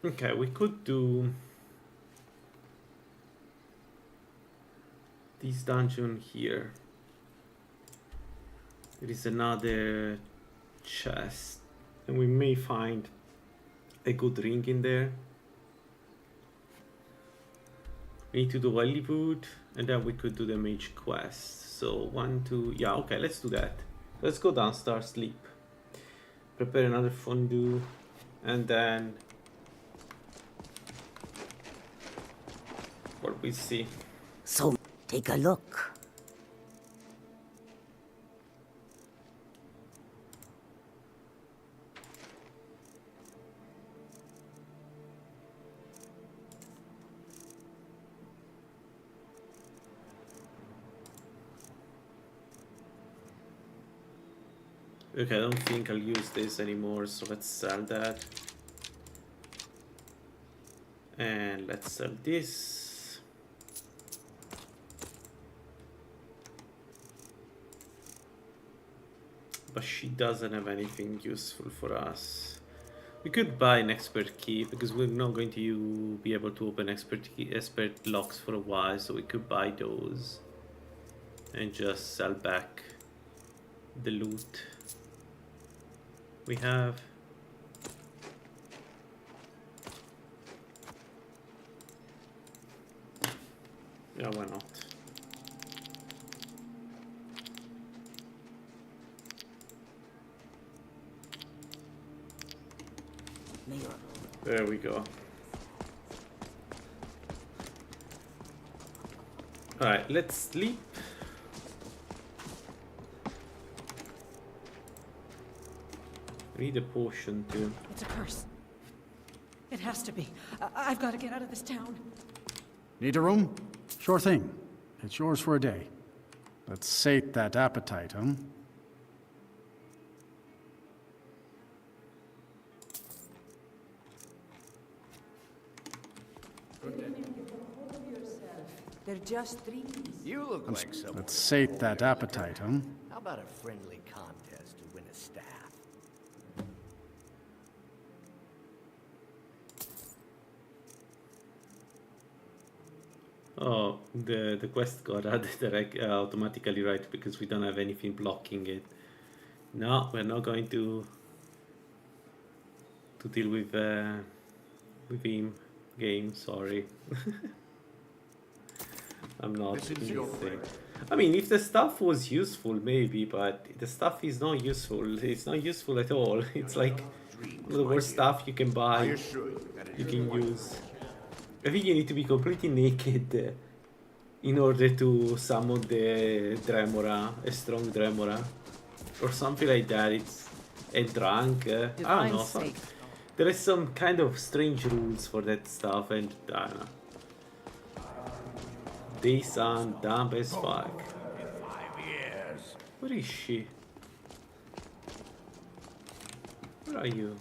Okay, we could do this dungeon here. There is another chest, and we may find a good ring in there. We need to do Hollywood, and then we could do the mage quest. So 1, 2, yeah, okay, let's do that. Let's go downstairs, sleep, prepare another fondue, and then what we see. So, take a look. Okay, I don't think I'll use this anymore, so let's sell that. And let's sell this. But she doesn't have anything useful for us. We could buy an expert key because we're not going to be able to open expert locks for a while, so we could buy those and just sell back the loot we have. Yeah, why not? There we go. Alright, let's sleep. We need a potion too. It's a curse. It has to be. I've got to get out of this town. Need a room? Sure thing. It's yours for a day. Let's sate that appetite, huh? They're just dreams. You look like someone. Let's sate that appetite, huh? How about a friendly contest to win a staff? Oh, the quest got added automatically, right? Because we don't have anything blocking it. No, we're not going to deal with him. Game, sorry. I'm not. I mean, if the stuff was useful, maybe, but the stuff is not useful. It's not useful at all. It's like one of the worst stuff you can buy, you can use. I think you need to be completely naked in order to summon the Dremora, a strong Dremora, or something like that. It's a drunk. I don't know. There is some kind of strange rules for that stuff, and I don't know. They sound dumb as fuck. Where is she? Where are you?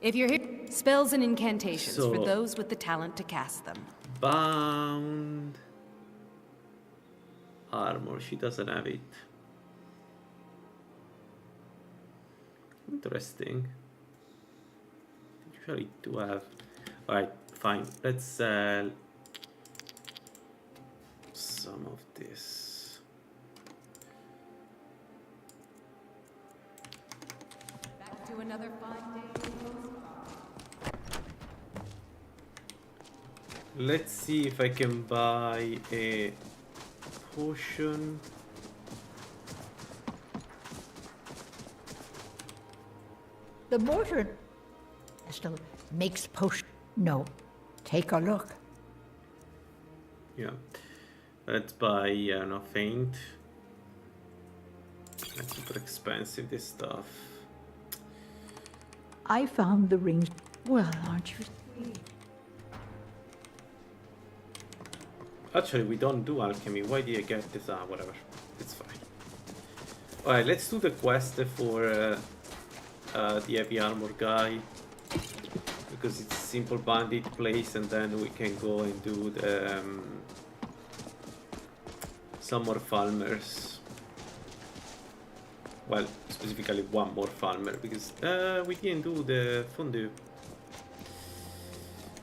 If you're here, spells and incantations So- for those with the talent to cast them. Bound armor. She doesn't have it. Interesting. Usually do have. Alright, fine. Let's sell some of this. Back to another fine day. Let's see if I can buy a potion. The mortar still makes potion. No, take a look. Yeah, let's buy no faint. That's super expensive, this stuff. I found the rings. Well, aren't you? Actually, we don't do alchemy. Why did I get this? Ah, whatever. It's fine. Alright, let's do the quest for the heavy armor guy. Because it's simple bandit place, and then we can go and do the some more farmers. Well, specifically one more farmer, because we didn't do the fondue.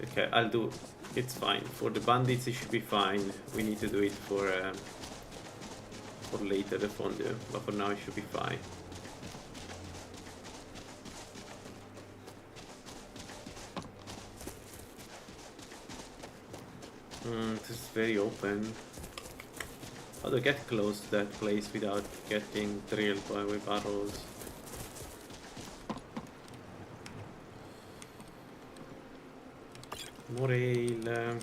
Okay, I'll do. It's fine. For the bandits, it should be fine. We need to do it for later, the fondue, but for now it should be fine. This is very open. How do I get close to that place without getting drilled by with arrows? More ale.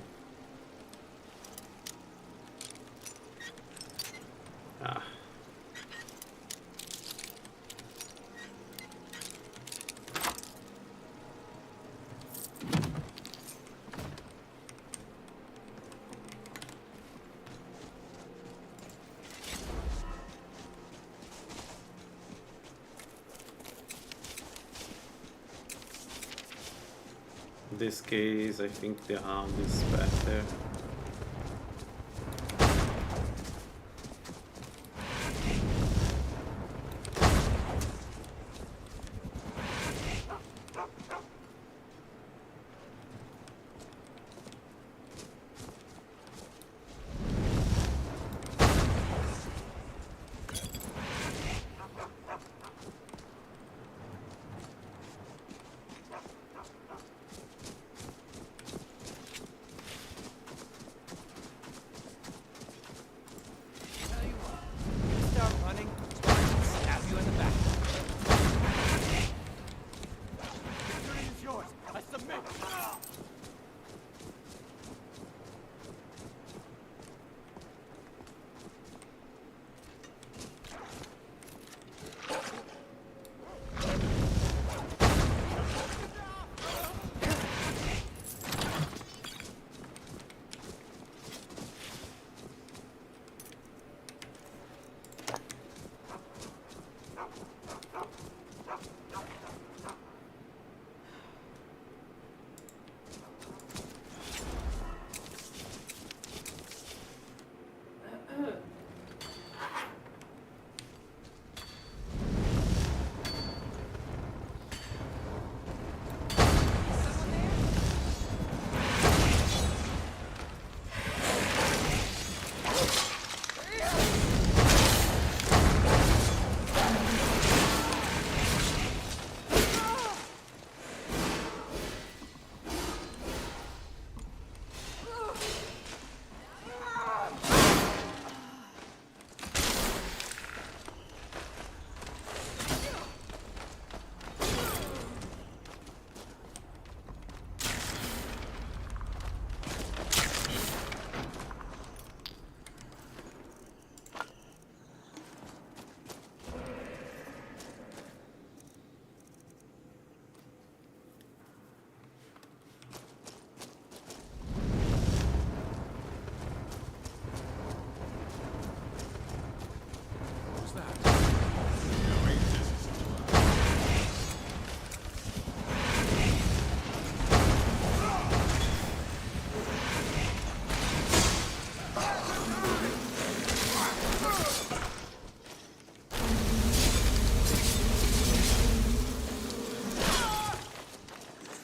Ah. In this case, I think the hound is better.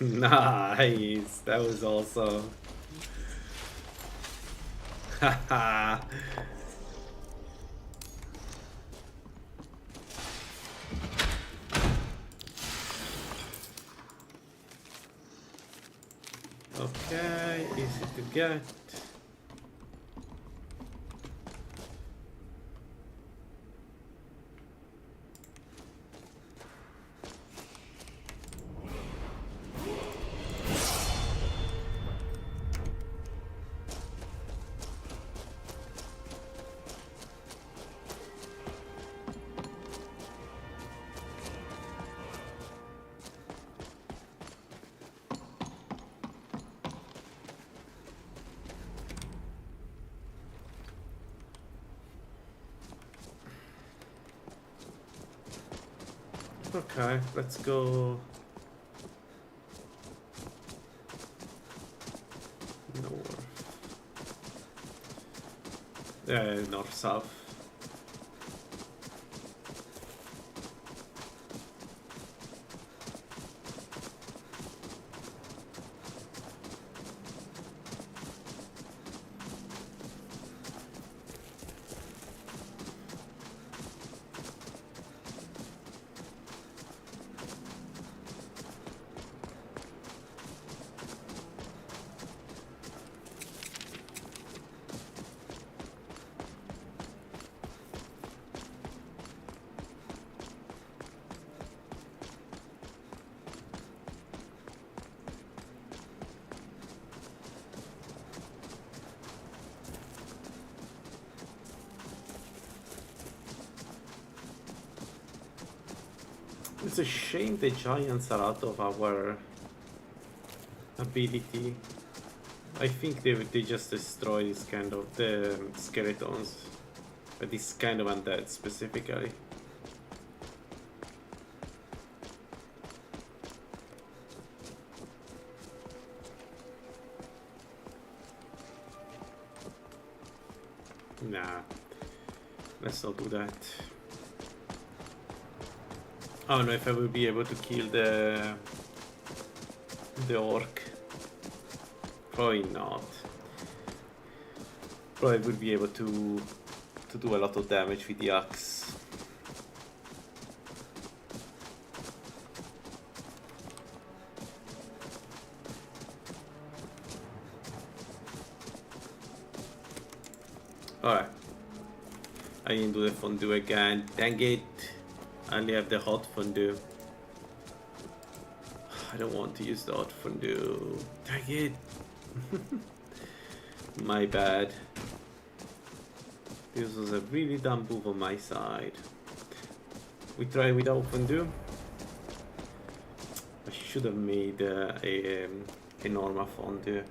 Nice, that was awesome. Haha. Okay, easy to get. Okay, let's go north. North south. It's a shame the giants are out of our ability. I think they just destroy this kind of the skeletons, but this kind of undead specifically. Nah, let's not do that. I don't know if I will be able to kill the orc. Probably not. Probably would be able to do a lot of damage with the axe. Alright. I didn't do the fondue again. Dang it. I only have the hot fondue. I don't want to use the hot fondue. Dang it. My bad. This was a really dumb move on my side. We try without fondue. I should have made a normal fondue.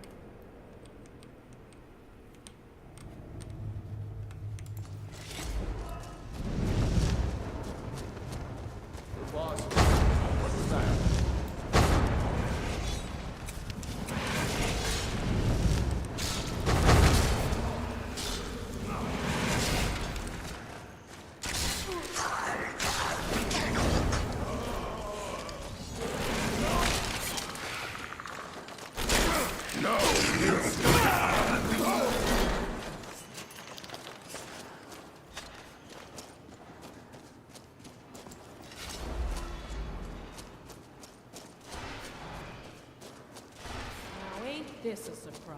This a surprise.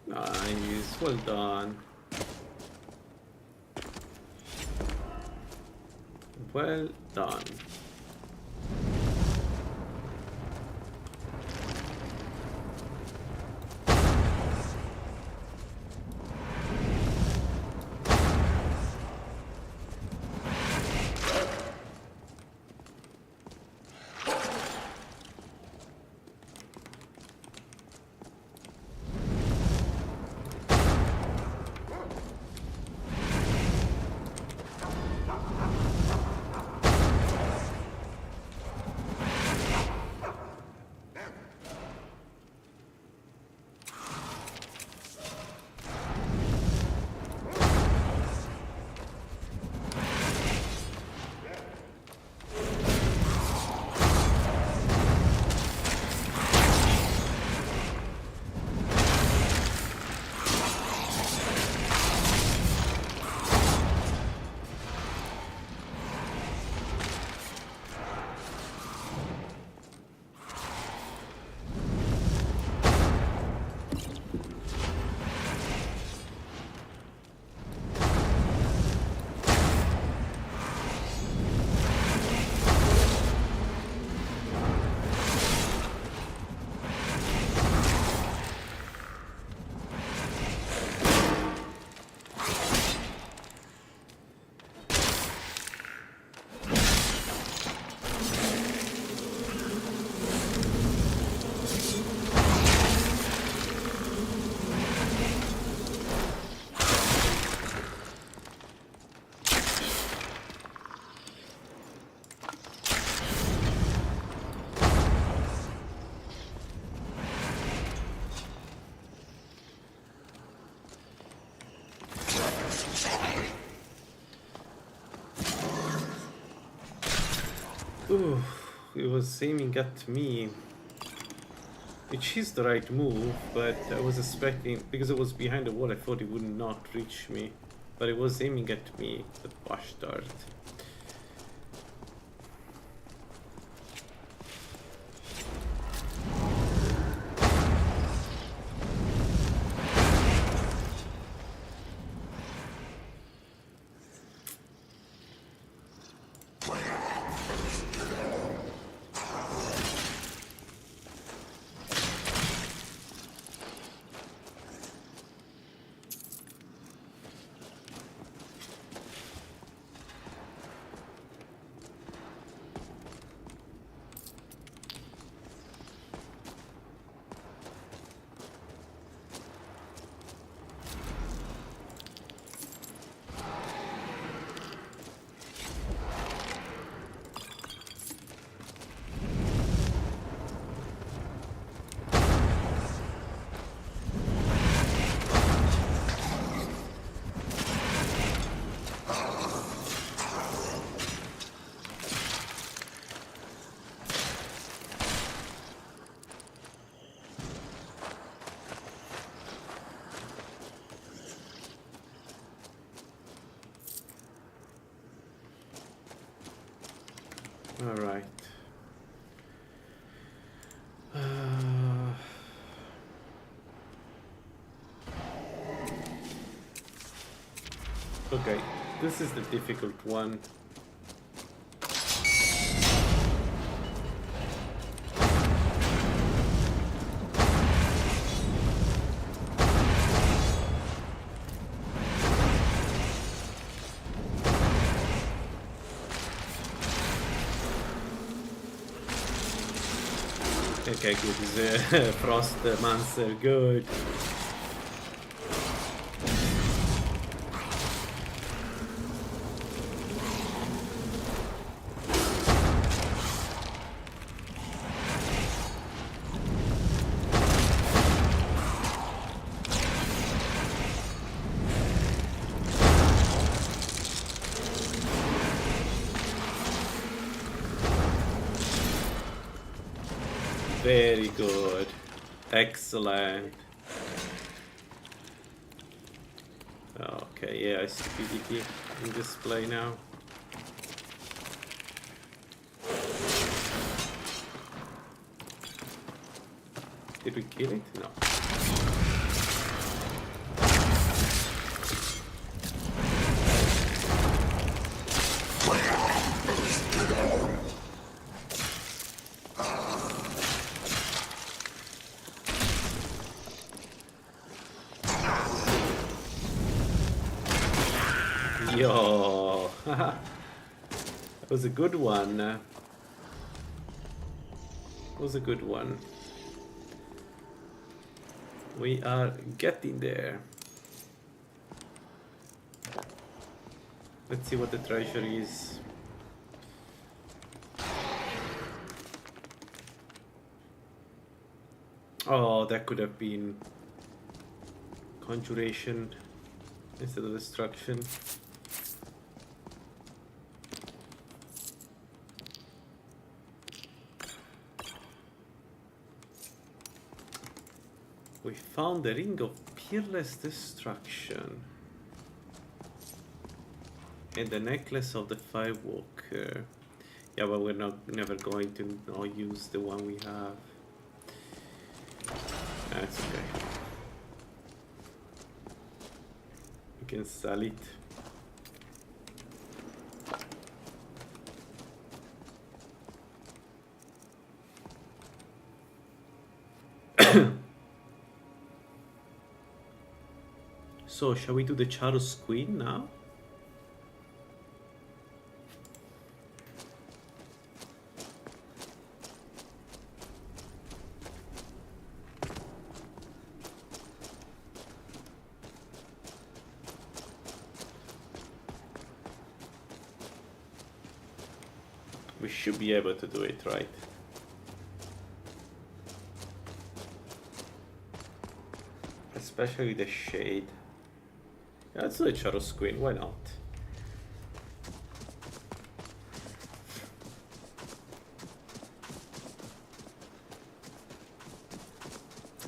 Nice, well done. Well done. Ooh, it was aiming at me. Which is the right move, but I was expecting, because it was behind the wall, I thought it would not reach me. But it was aiming at me, the bastard. Alright. Okay, this is the difficult one. Okay, good. Is Frost Mancer good? Very good. Excellent. Okay, yeah, I see PvP in display now. Did we kill it? No. Yo, that was a good one. That was a good one. We are getting there. Let's see what the treasure is. Oh, that could have been conjuration instead of destruction. We found the ring of peerless destruction and the necklace of the firewalker. Yeah, but we're never going to use the one we have. That's okay. We can sell it. So, shall we do the Charos Queen now? We should be able to do it, right? Especially the shade. Yeah, let's do the Charos Queen, why not?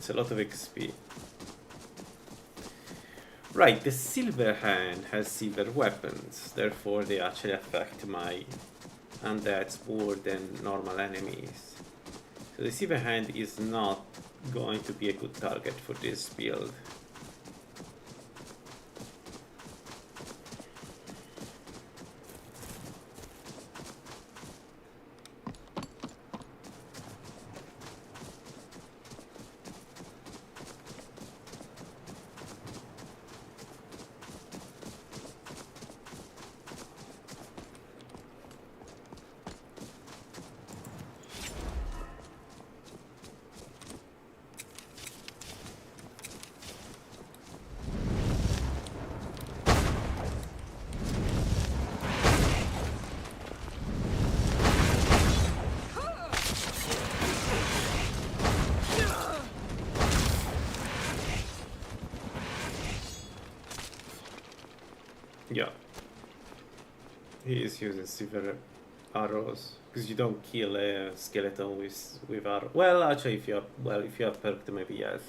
It's a lot of XP. Right, the silver hand has silver weapons, therefore they actually affect my undeads more than normal enemies. So the silver hand is not going to be a good target for this build. Yeah, he is using silver arrows because you don't kill a skeleton with arrow. Well, actually, if you have perked, maybe yes.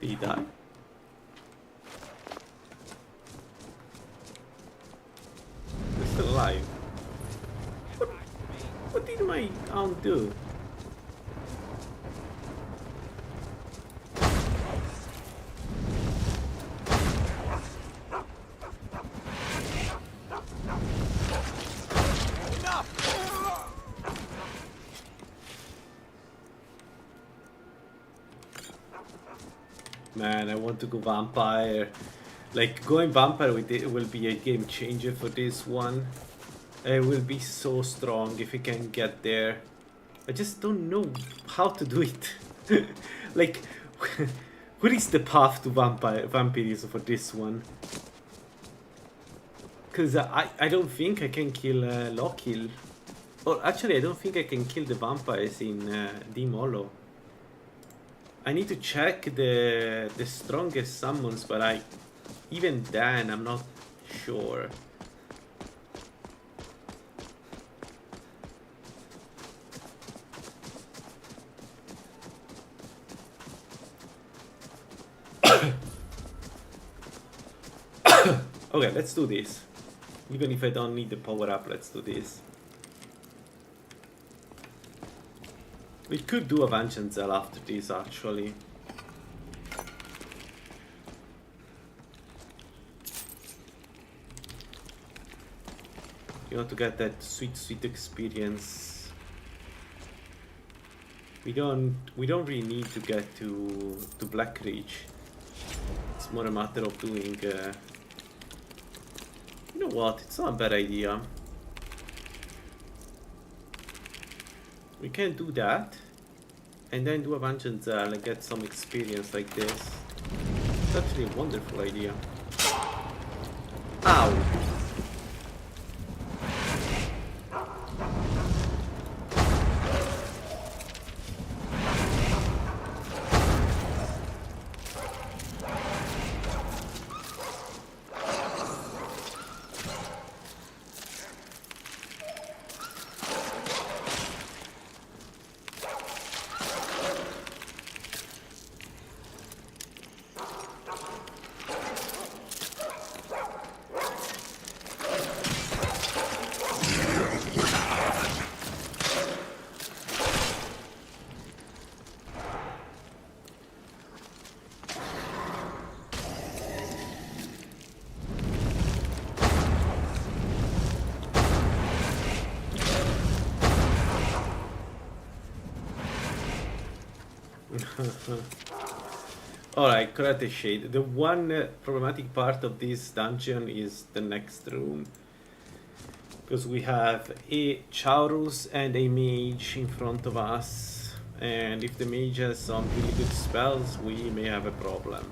Did he die? He's still alive. What did my aunt do? Man, I want to go vampire. Like, going vampire with it will be a game changer for this one. It will be so strong if we can get there. I just don't know how to do it. Like, what is the path to vampirism for this one? Because I don't think I can kill Lokill. Or actually, I don't think I can kill the vampires in Dimolo. I need to check the strongest summons, but even then I'm not sure. Okay, let's do this. Even if I don't need the power up, let's do this. We could do a vengeance cell after this, actually. You want to get that sweet experience. We don't really need to get to Black Ridge. It's more a matter of doing. You know what? It's not a bad idea. We can do that, and then do a vengeance cell and get some experience like this. It's actually a wonderful idea. Ow! Alright, Karate Shade. The one problematic part of this dungeon is the next room. Because we have a Chaurus and a mage in front of us. And if the mage has some really good spells, we may have a problem.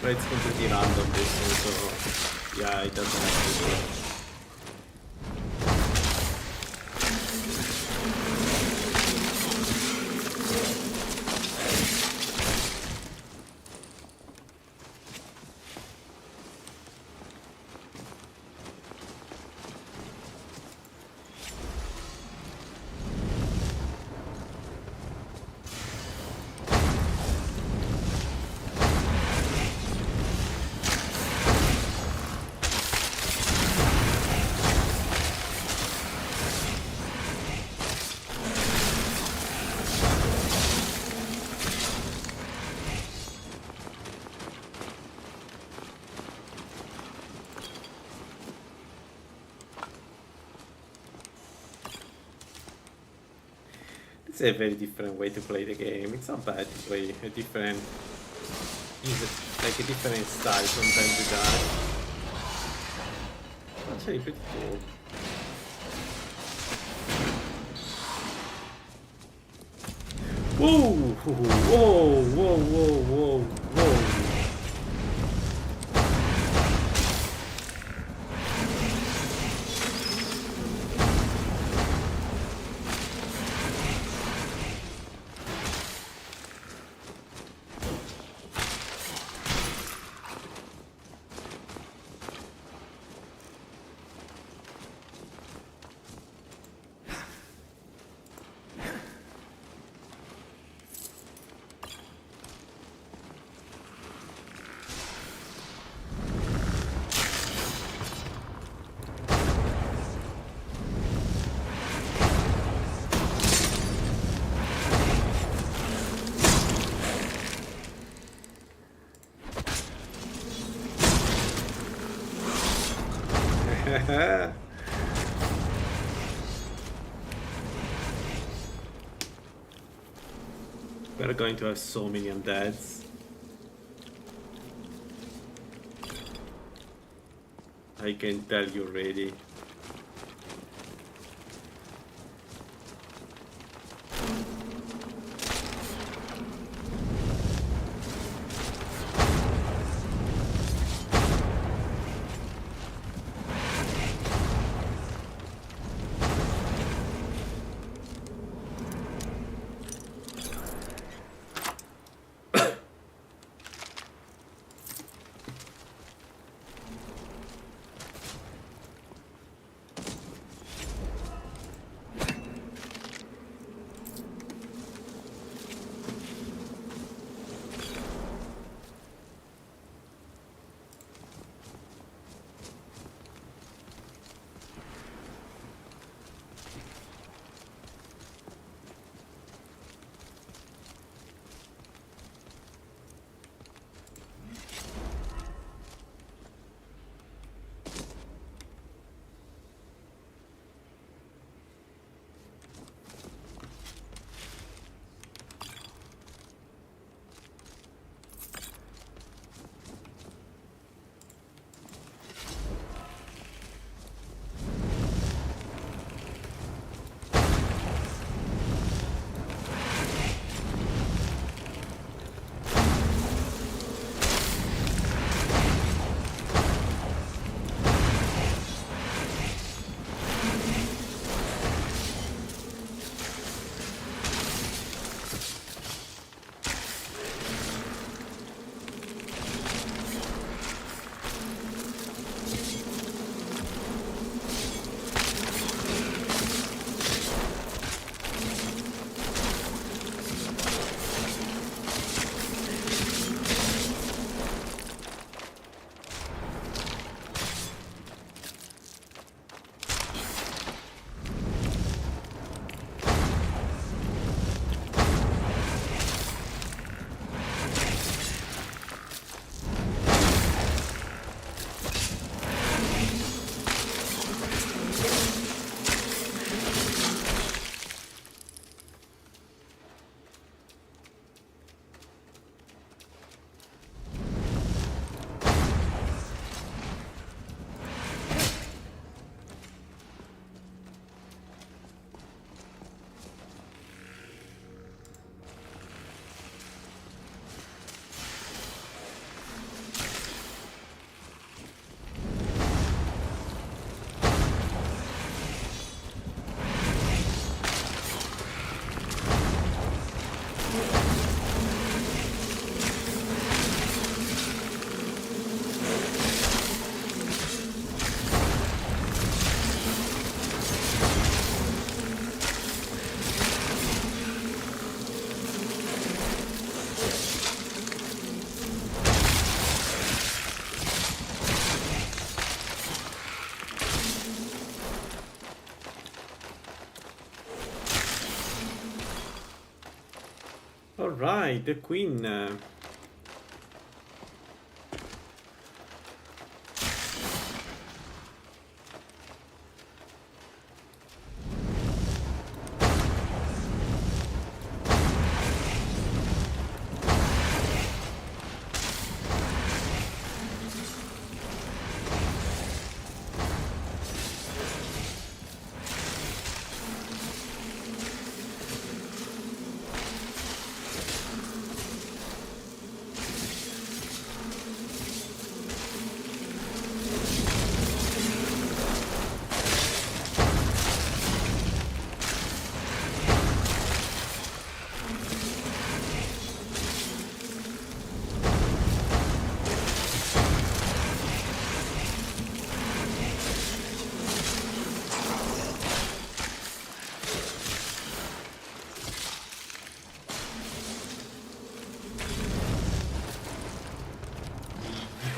But it's completely random this one, so yeah, it doesn't have to do. It's a very different way to play the game. It's not bad to play a different, like a different style from time to time. Actually pretty cool. Whoa! Whoa! Whoa! Whoa! Whoa! Whoa! We're going to have so many undeads. I can tell you already. Alright, the queen.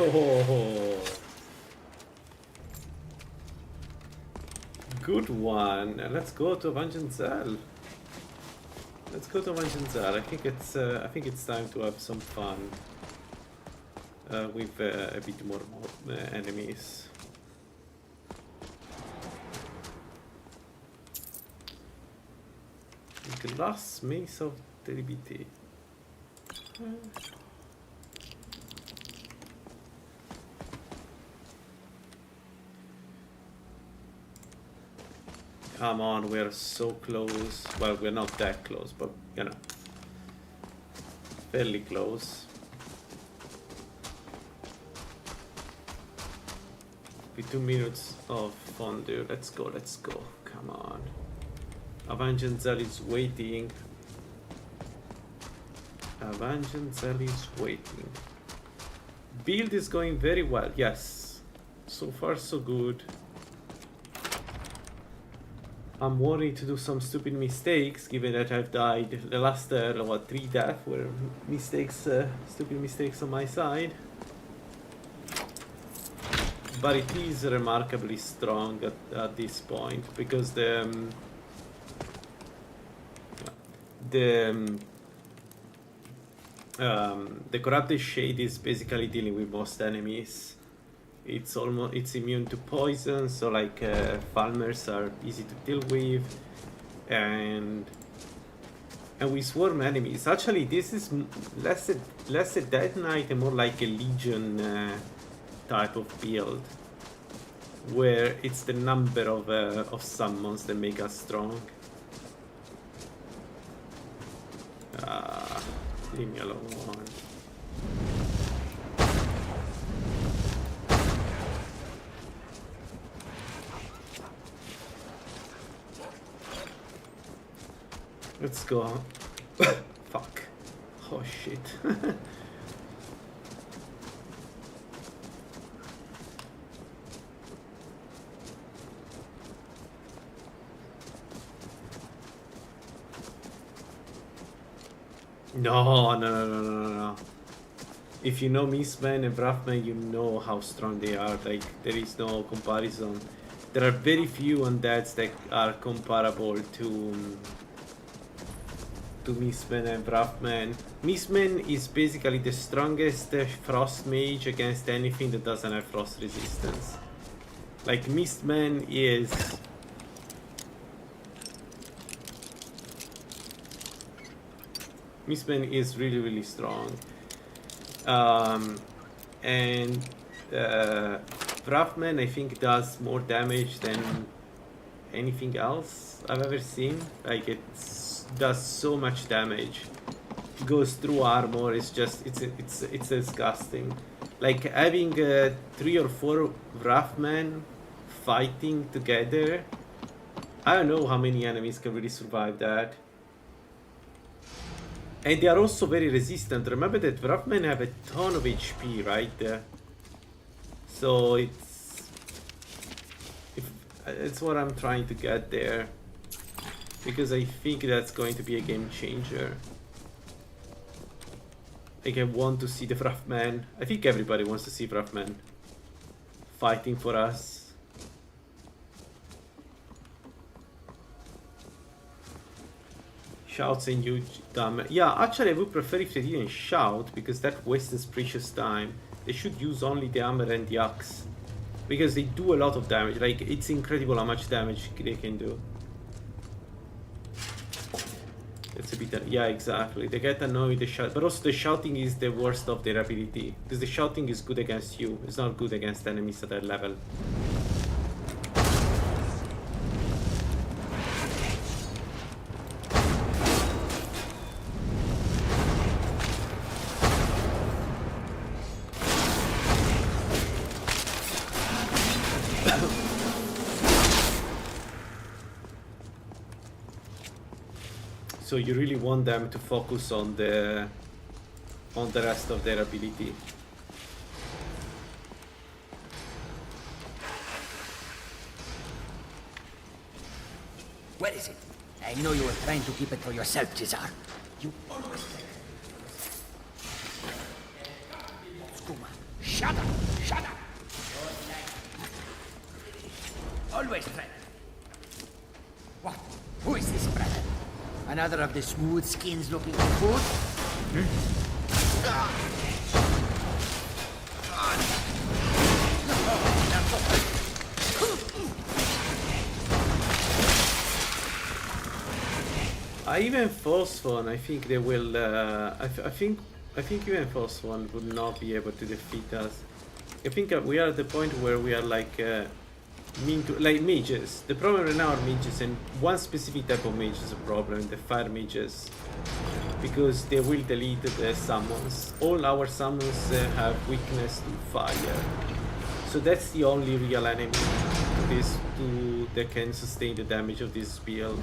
Oh, good one. Let's go to Vangencel. Let's go to Vangencel. I think it's time to have some fun with a bit more enemies. Glass Mace of Deribite. Come on, we're so close. Well, we're not that close, but you know, fairly close. With 2 minutes of fondue. Let's go, let's go. Come on. Vangencel is waiting. Vangencel is waiting. Build is going very well, yes. So far, so good. I'm worried to do some stupid mistakes, given that I've died. The last, 3 deaths were mistakes, stupid mistakes on my side. But it is remarkably strong at this point, because the Corrupted Shade is basically dealing with most enemies. It's immune to poison, so like Falmers are easy to deal with, and with swarm enemies. Actually, this is less a Dead Knight and more like a Legion type of build, where it's the number of summons that make us strong. Leave me alone. Let's go. Fuck. Oh shit. No. If you know Mistman and Wrathman, you know how strong they are. Like, there is no comparison. There are very few undeads that are comparable to Mistman and Wrathman. Mistman is basically the strongest frost mage against anything that doesn't have frost resistance. Like, Mistman is... Mistman is really, really strong. And Wrathman, I think, does more damage than anything else I've ever seen. Like, it does so much damage. It goes through armor. It's just, it's disgusting. Like, having 3 or 4 Wrathman fighting together, I don't know how many enemies can really survive that. And they are also very resistant. Remember that Wrathman have a ton of HP, right? So it's what I'm trying to get there, because I think that's going to be a game changer. Like, I want to see the Wrathman. I think everybody wants to see Wrathman fighting for us. Shouts and huge damage. Yeah, actually I would prefer if they didn't shout, because that wastes precious time. They should use only the hammer and the axe, because they do a lot of damage. Like, it's incredible how much damage they can do. It's a bit, yeah, exactly. They get annoyed with the shout, but also the shouting is the worst of their ability, because the shouting is good against you. It's not good against enemies at that level. So you really want them to focus on the rest of their ability. Where is it? I know you were trying to keep it for yourself, Cesar. You always... Skuma, shut up! Shut up! Always try. What? Who is this, brother? Another of the smooth skins looking for food? Even Force One, I think they will. I think even Force One would not be able to defeat us. I think we are at the point where we are like like mages. The problem right now are mages, and one specific type of mage is a problem, the fire mages, because they will delete the summons. All our summons have weakness to fire, so that's the only real enemy that can sustain the damage of this spell.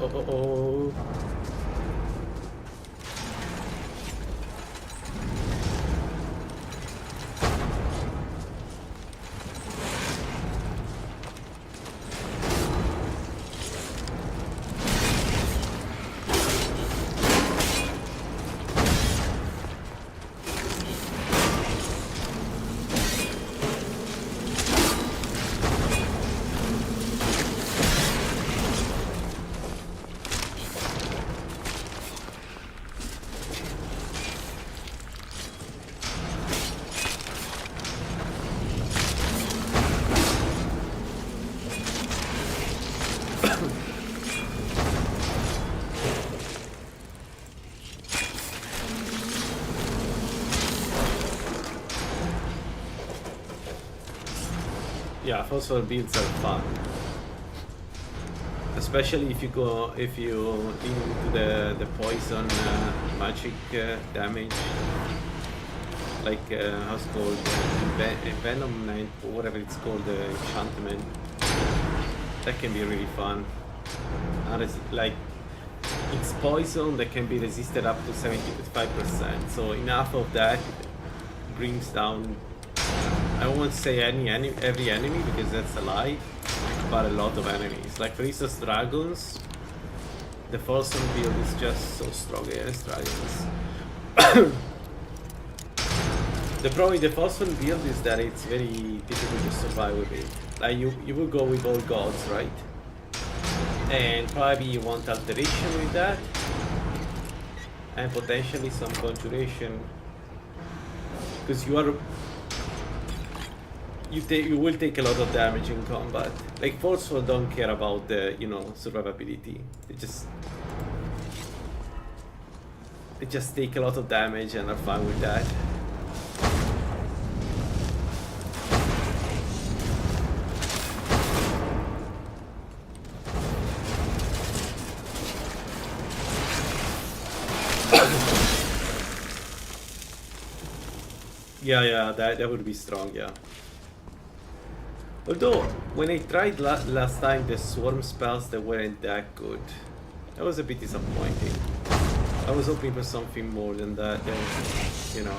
Uh-oh. Yeah, phosphor builds are fun, especially if you lean into the poison magic damage, like how's it called, Venom Knight or whatever it's called, the enchantment. That can be really fun. Like, it's poison that can be resisted up to 75%, so enough of that brings down, I won't say every enemy, because that's a lie, but a lot of enemies. Like, for instance, dragons. The first one build is just so strong against dragons. The problem with the first one build is that it's very difficult to survive with it. Like, you will go with all gods, right? And probably you want alteration with that, and potentially some conjuration, because you will take a lot of damage in combat. Like, Forceful don't care about the survivability. They just take a lot of damage and are fine with that. Yeah, that would be strong, yeah. Although, when I tried last time, the swarm spells, that weren't that good. That was a bit disappointing. I was hoping for something more than that, you know.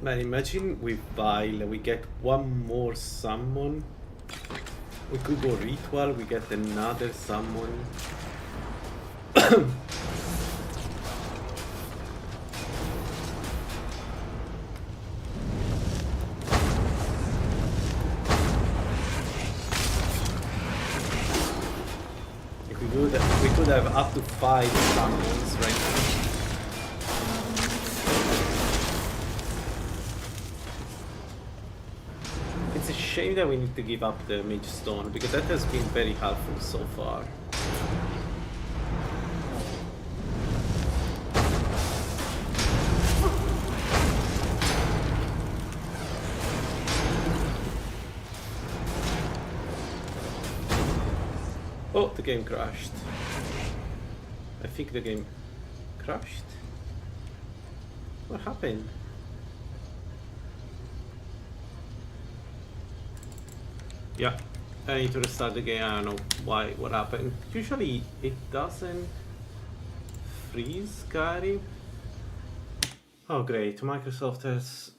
Man, imagine with Vile we get one more summon. We could go ritual, we get another summon. If we do that, we could have up to 5 summons right now. It's a shame that we need to give up the Mage Stone, because that has been very helpful so far. Oh, the game crashed. I think the game crashed. What happened? Yeah, I need to restart the game. I don't know why, what happened. Usually it doesn't freeze Skyrim. Oh great, Microsoft has...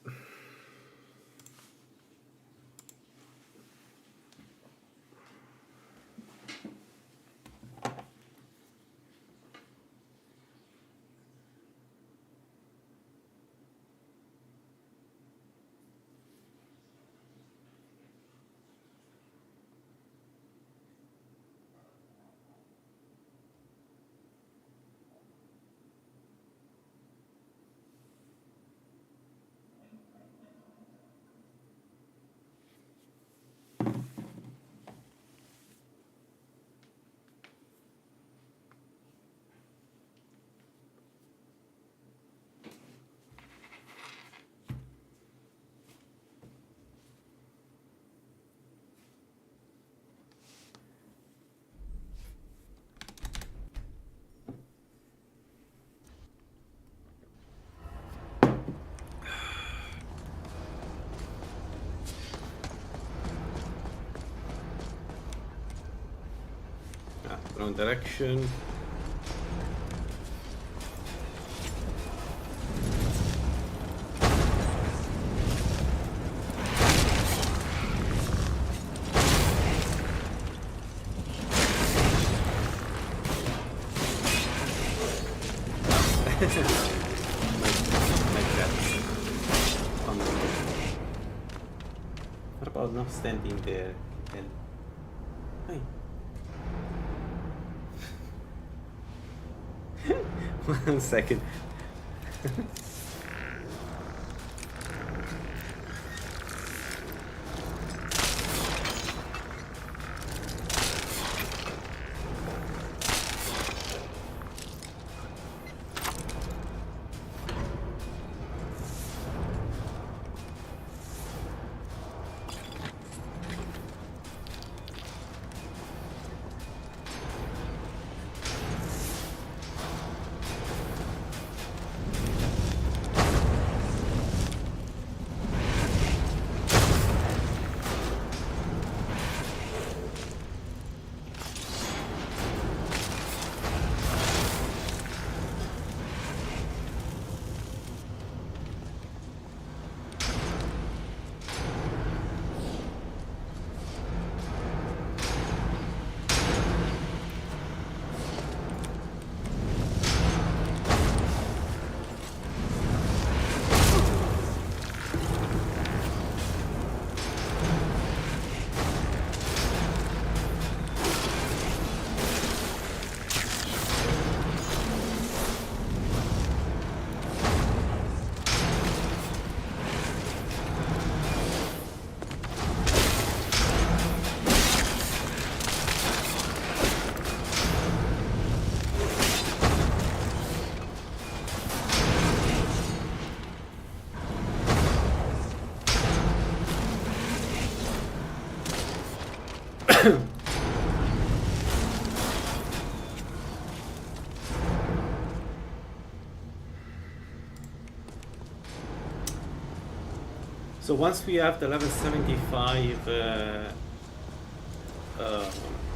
wrong direction. What about not standing there? And hey. One second. So once we have the level 75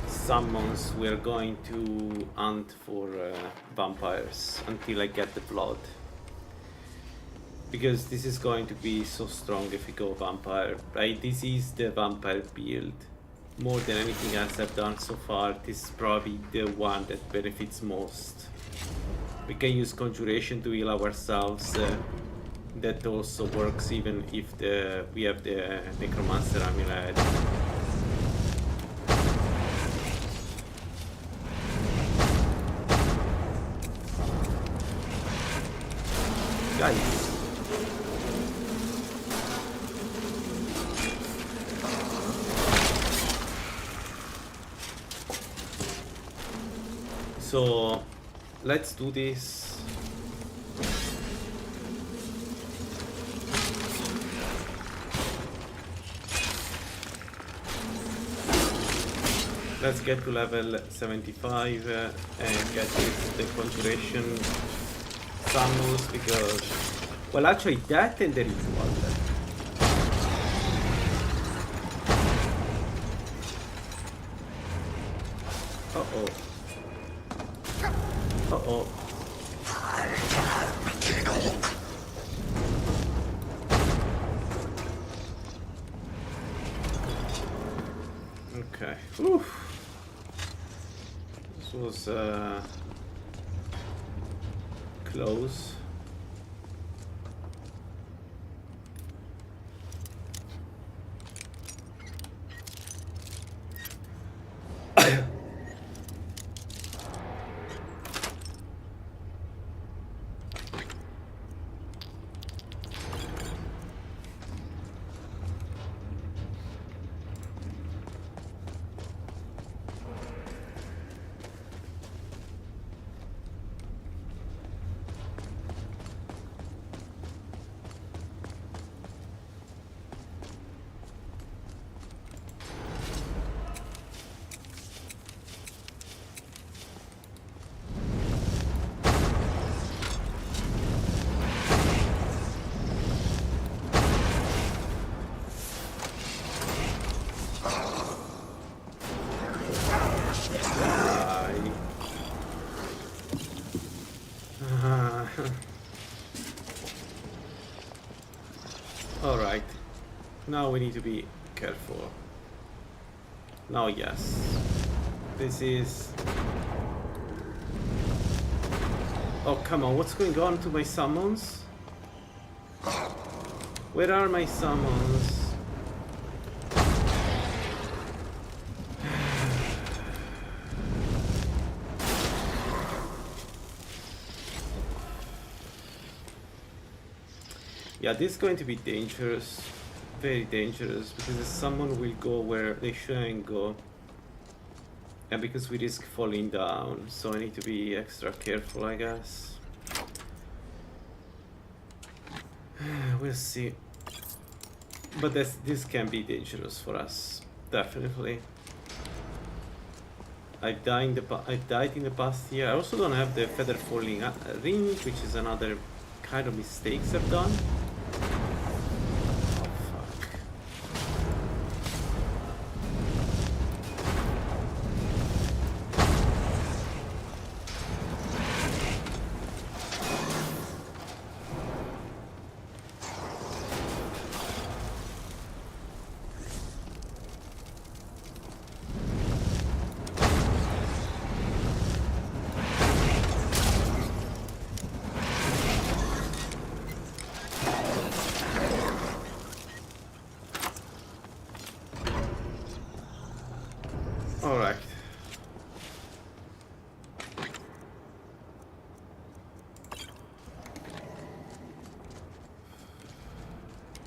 summons, we're going to hunt for vampires until I get the blood. Because this is going to be so strong if we go vampire, right? This is the vampire build. More than anything else I've done so far, this is probably the one that benefits most. We can use conjuration to heal ourselves. That also works even if we have the necromancer amulet. Guys. So let's do this. Let's get to level 75 and get the conjuration summons because, well, actually that and the ritual. Uh-oh. Uh-oh. Okay. Oof. This was close. Alright, now we need to be careful. Now yes, this is... Oh come on, what's going on to my summons? Where are my summons? Yeah, this is going to be dangerous, very dangerous, because the summon will go where they shouldn't go. And because we risk falling down, so I need to be extra careful, I guess. We'll see. But this can be dangerous for us, definitely. I've died in the past year. I also don't have the feather falling ring, which is another kind of mistakes I've done. Alright.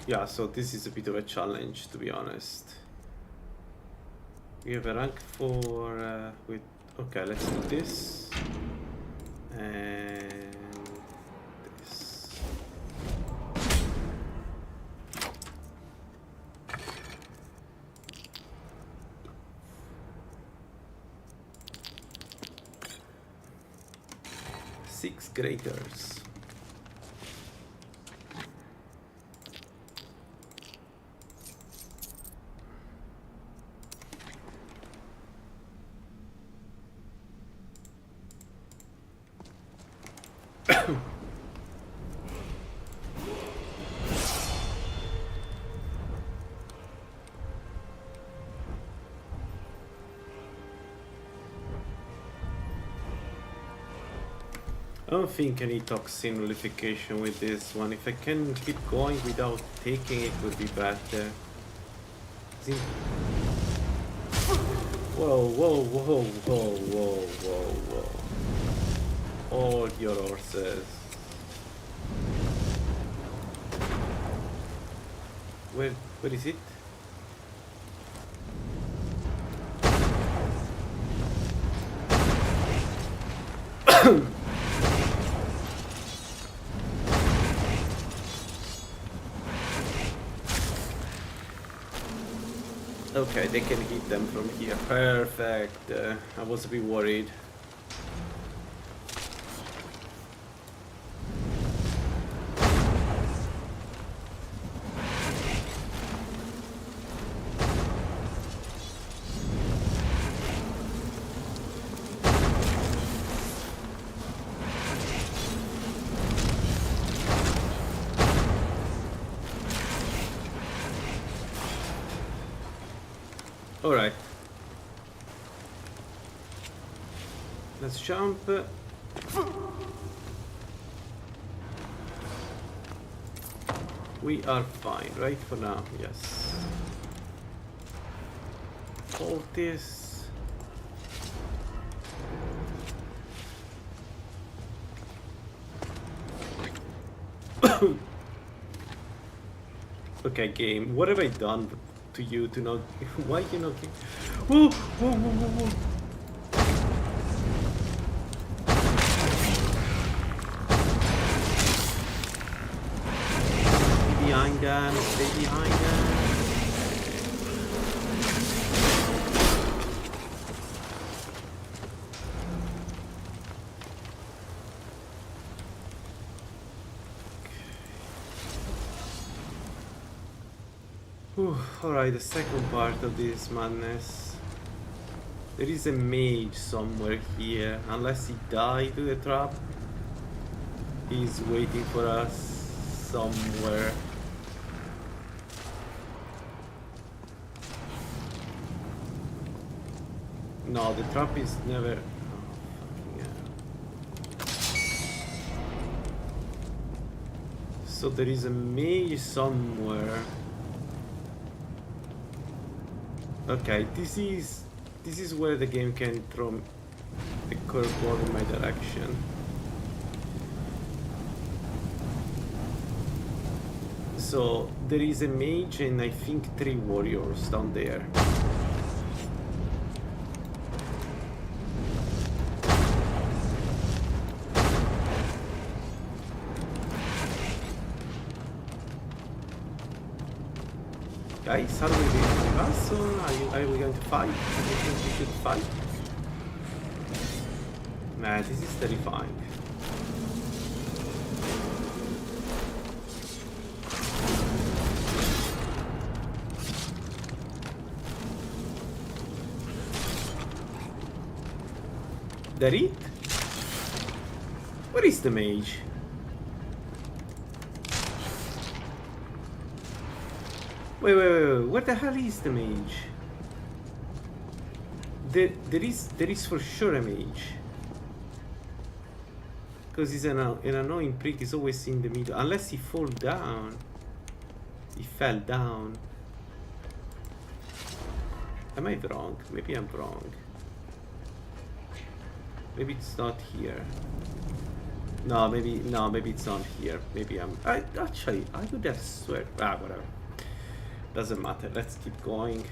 Yeah, so this is a bit of a challenge, to be honest. We have a rank 4 with... Okay, let's do this. And... this. Six graters. don't think any toxin nullification with this one. If I can keep going without taking it, would be better. Whoa, whoa, whoa, whoa, whoa, whoa, whoa. All your horses. Where is it? Okay, they can hit them from here. Perfect. I was a bit worried. Alright. Let's jump. We are fine, right? For now, yes. Hold this. Okay, game. What have I done to you to not? Why you not? Whoa! Whoa! Whoa! Whoa! Whoa! Stay behind them. Stay behind them. Alright, the second part of this madness. There is a mage somewhere here. Unless he died to the trap, he's waiting for us somewhere. No, the trap is never... Oh, fucking hell. So there is a mage somewhere. Okay, this is where the game can throw a curveball in my direction. So there is a mage and I think 3 warriors down there. Guys, are we going to pass or are we going to fight? I think we should fight. Man, this is terrifying. That it? Where is the mage? Wait, where the hell is the mage? There is for sure a mage. Because he's an annoying prick, he's always in the middle. Unless he fall down. He fell down. Am I wrong? Maybe I'm wrong. Maybe it's not here. No, maybe it's not here. Maybe actually, I would have swear. Whatever. Doesn't matter, let's keep going.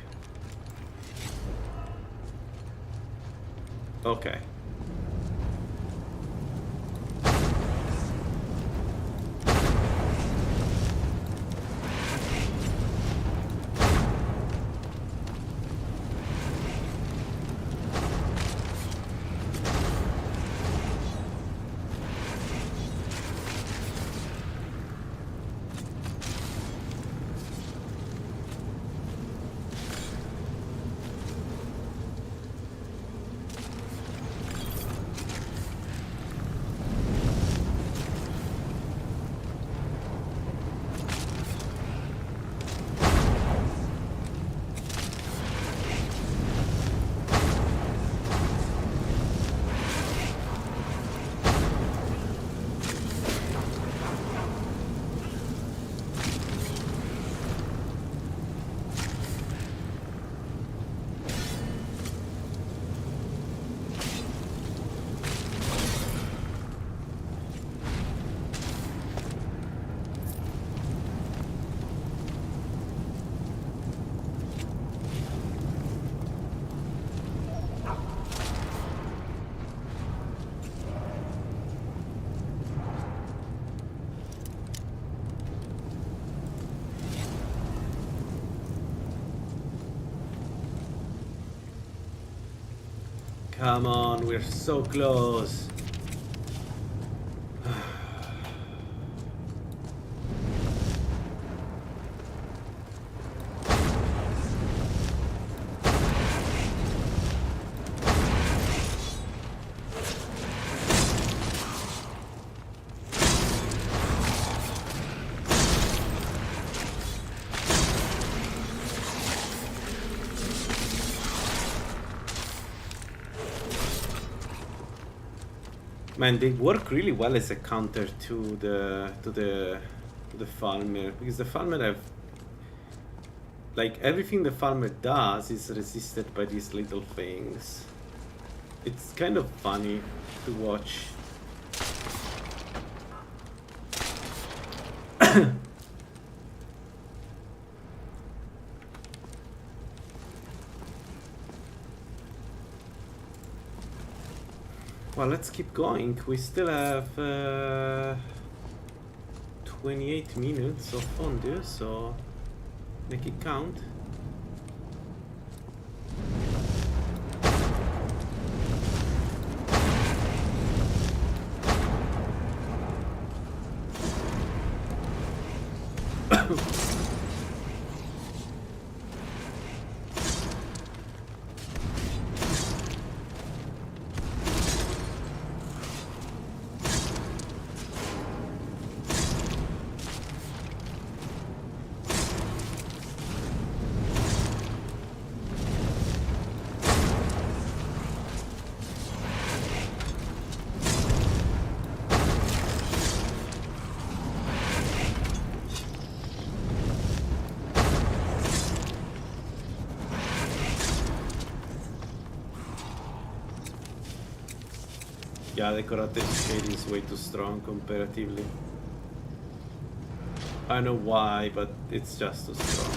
Okay. Come on, we're so close. Man, they work really well as a counter to the farmer, because the farmer have, like, everything the farmer does is resisted by these little things. It's kind of funny to watch. Well, let's keep going. We still have 28 minutes of fondue, so make it count. Yeah, the karate shade is way too strong comparatively. I don't know why, but it's just too strong.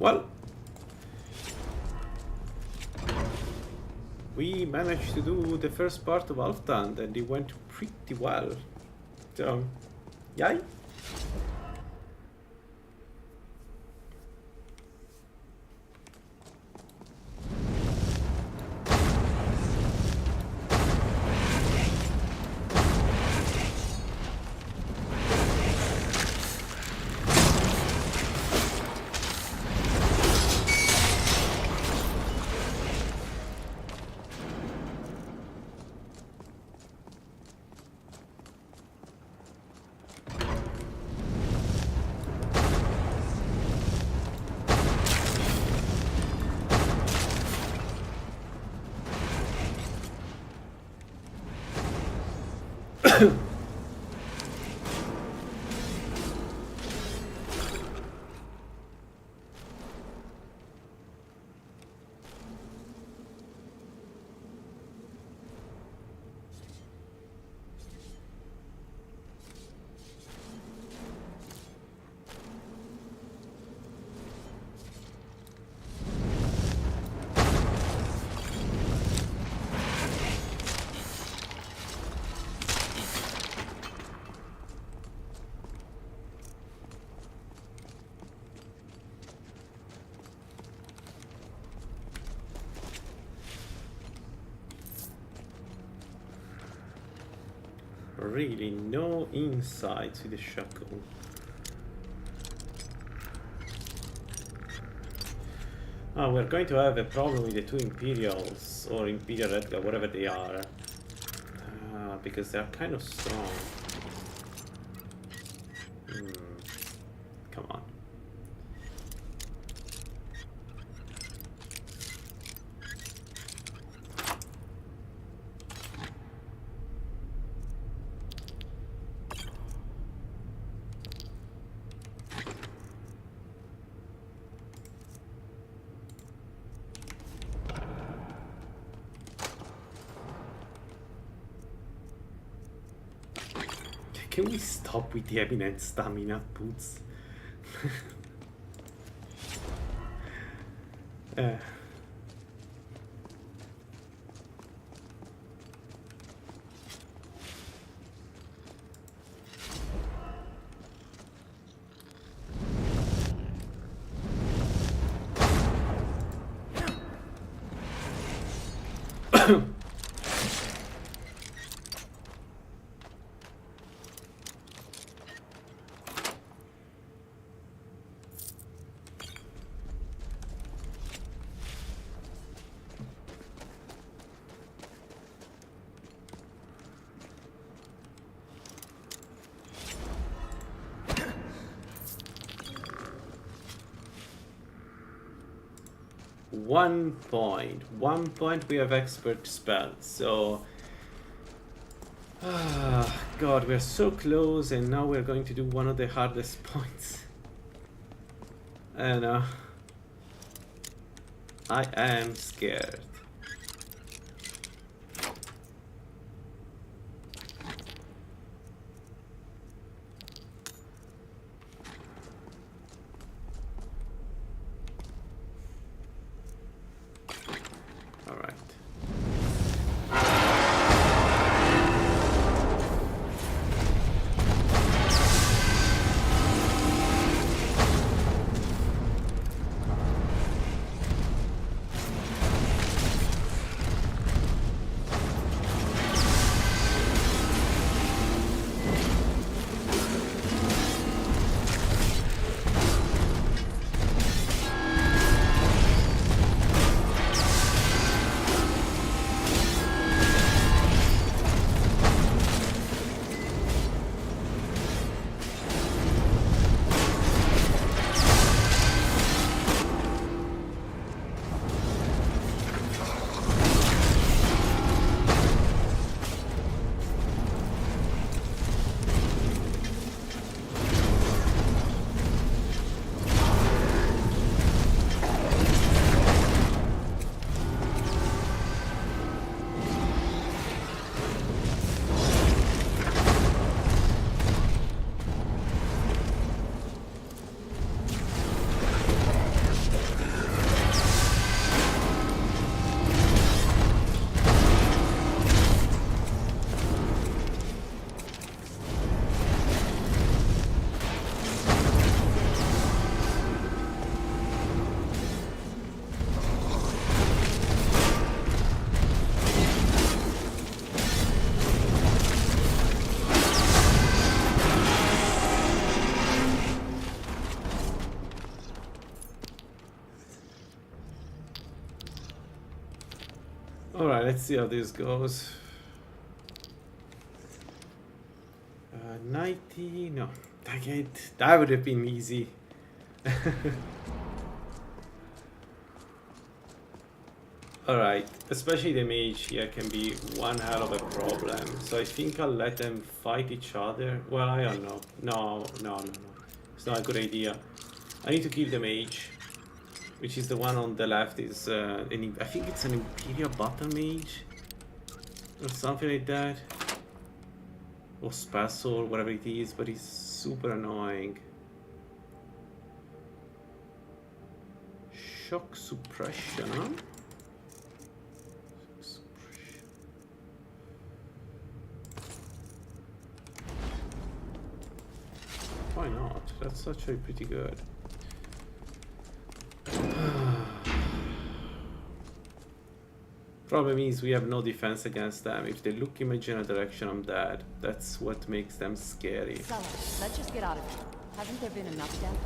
Well, we managed to do the first part of Alfland and it went pretty well. So, yay! Really, no inside to the shackle. Oh, we're going to have a problem with the two Imperials, or Imperial Red Guard, whatever they are. Because they're kind of strong. Come on. Can we stop with the eminent stamina boots? One point we have expert spells, so God, we're so close, and now we're going to do one of the hardest points. And I am scared. Alright, let's see how this goes. 90, no, dang it, that would have been easy. Alright, especially the mage here can be one hell of a problem, so I think I'll let them fight each other. Well, I don't know. No. It's not a good idea. I need to kill the mage, which is the one on the left. Is I think it's an Imperial Battle Mage or something like that, or Special, or whatever it is, but he's super annoying. Shock suppression, huh? Why not? That's actually pretty good. Problem is we have no defense against them. If they look in my general direction, I'm dead. That's what makes them scary. Sella, let's just get out of here. Hasn't there been enough death?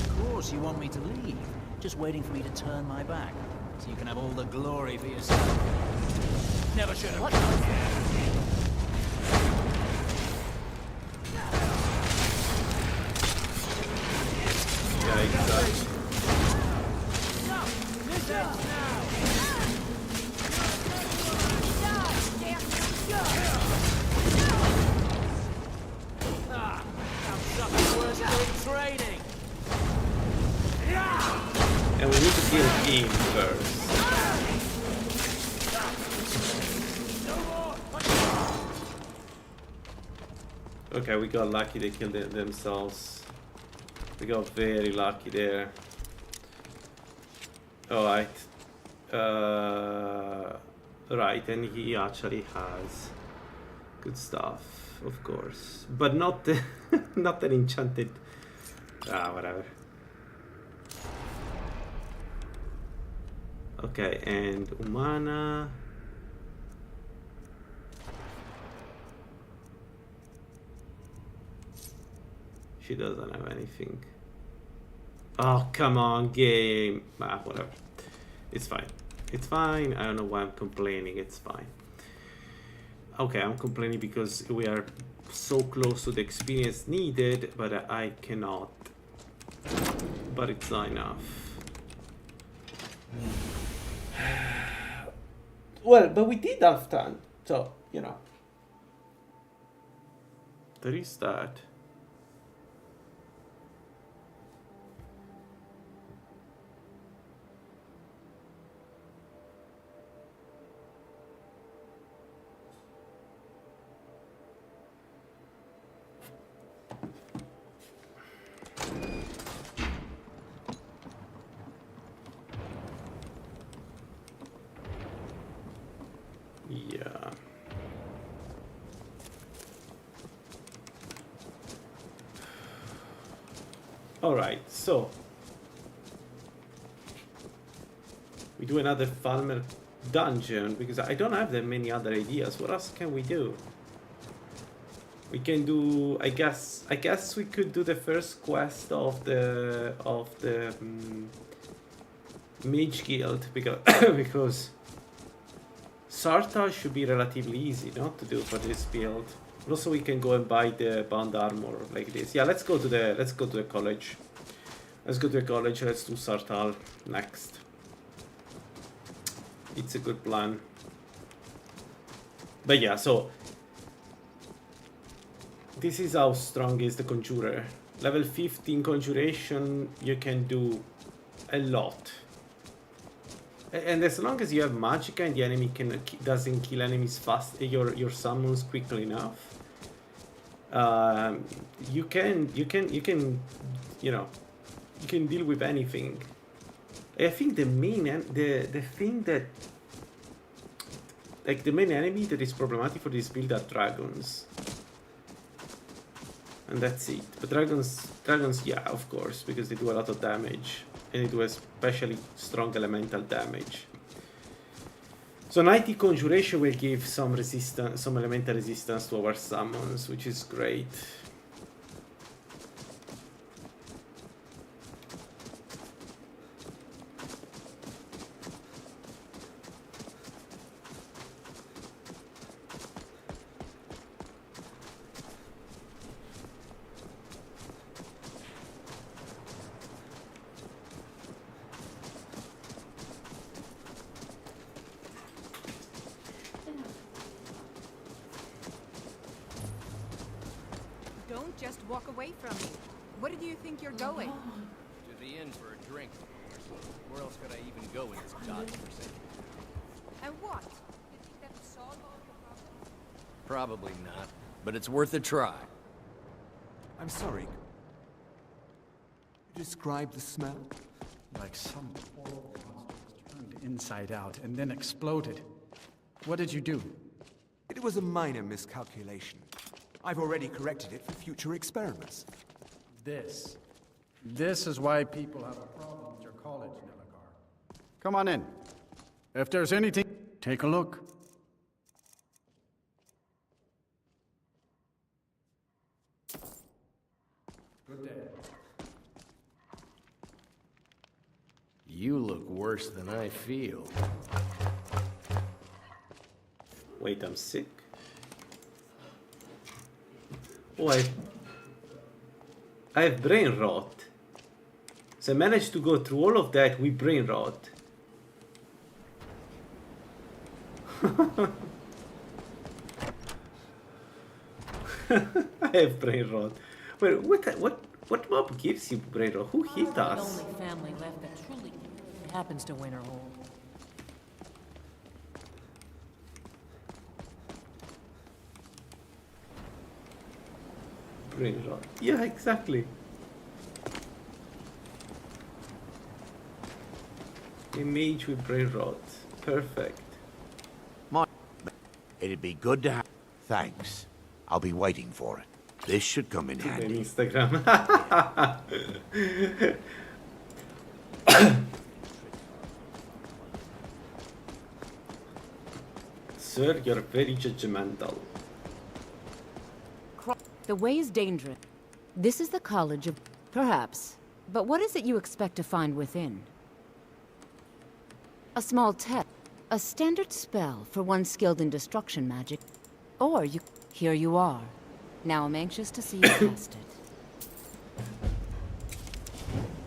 Of course you want me to leave. Just waiting for me to turn my back, so you can have all the glory for yourself. Never should have. Yeah, exactly. And we need to kill him first. Okay, we got lucky they killed themselves. We got very lucky there. Alright. Right, and he actually has good stuff, of course. But not not an enchanted... whatever. Okay, and Umana. She doesn't have anything. Oh, come on, game. Whatever. It's fine. It's fine. I don't know why I'm complaining. It's fine. Okay, I'm complaining because we are so close to the experience needed, but I cannot. But it's not enough. Well, but we did have time, so, you know. There is that. Yeah. All right, so we do another Falmer dungeon because I don't have that many other ideas. What else can we do? We can do, I guess we could do the first quest of the Mage Guild because because Sarta should be relatively easy, not to do for this build. Also, we can go and buy the bound armor like this. Yeah, let's go to the college. Let's go to the college. Let's do Sartal next. It's a good plan. But yeah, so this is how strong is the Conjurer. Level 15 Conjuration, you can do a lot. And as long as you have Magicka and the enemy doesn't kill enemies fast, your summons quickly enough, you can you know, you can deal with anything. I think the main the thing that, like, the main enemy that is problematic for this build are dragons, and that's it. But dragons, yeah, of course, because they do a lot of damage. And it was especially strong elemental damage. So 90 Conjuration will give some resistance, some elemental resistance to our summons, which is great. Don't just walk away from me. Where do you think you're going? To the inn for a drink, of course. Where else could I even go in this godforsaken? And what? You think that will solve all your problems? Probably not, but it's worth a try. I'm sorry. Describe the smell? Like some horrible monster turned inside out and then exploded. What did you do? It was a minor miscalculation. I've already corrected it for future experiments. This is why people have a problem with your college, Nelagar. Come on in. If there's anything, take a look. Good day. You look worse than I feel. Wait, I'm sick? Oh, I have brain rot. So I managed to go through all of that with brain rot. I have brain rot. Wait, what mob gives you brain rot? Who hit The us? only family left that truly happens to Winterhold. Brain rot. Yeah, exactly. A mage with brain rot. Perfect. It'd be good to have... Thanks. I'll be waiting for it. This should come in handy. Instagram. Sir, you're very judgmental. The way is dangerous. This is the College of... Perhaps. But what is it you expect to find within? A small test. A standard spell for one skilled in destruction magic. Or you... Here you are. Now I'm anxious to see you cast it.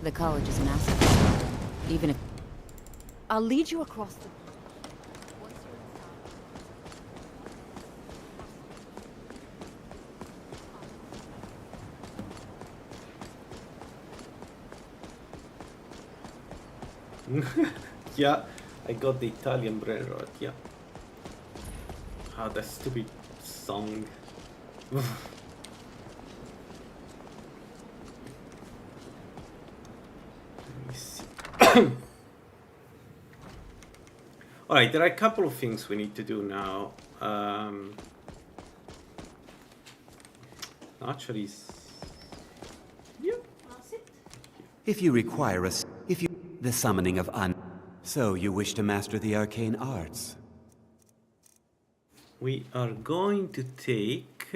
The college is an asset. Even if... I'll lead you across the... Yeah, I got the Italian brain rot, yeah. Ah, that stupid song. Let me see. Alright, there are a couple of things we need to do now. Actually, yeah. If you require us, the summoning of So you wish to master the arcane arts? We are going to take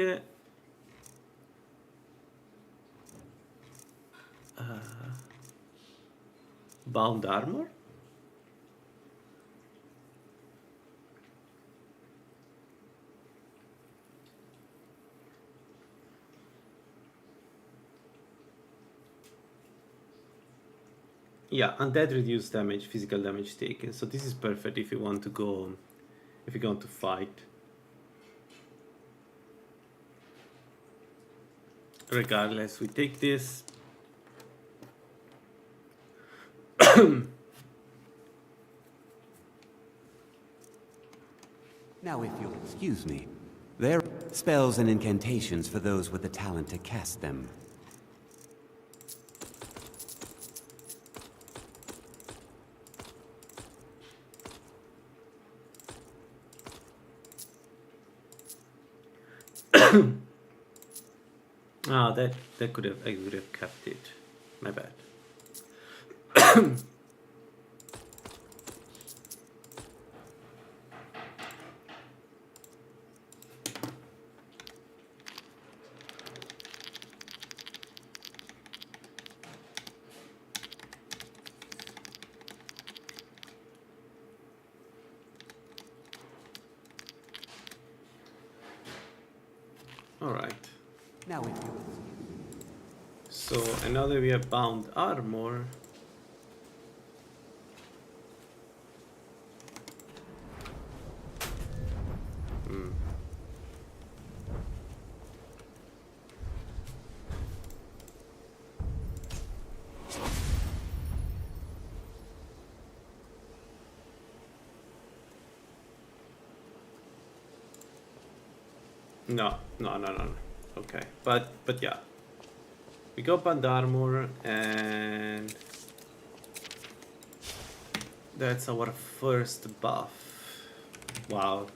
bound armor. Yeah, undead reduced damage, physical damage taken. So this is perfect if you want to go, if you're going to fight. Regardless, we take this. Now, if you'll excuse me, there are spells and incantations for those with the talent to cast them. Ah, that could have, I would have kept it. My bad. All right. Now if you... So, and now that we have bound armor, no. Okay, but yeah, we got bound armor, and that's our first buff. Wow.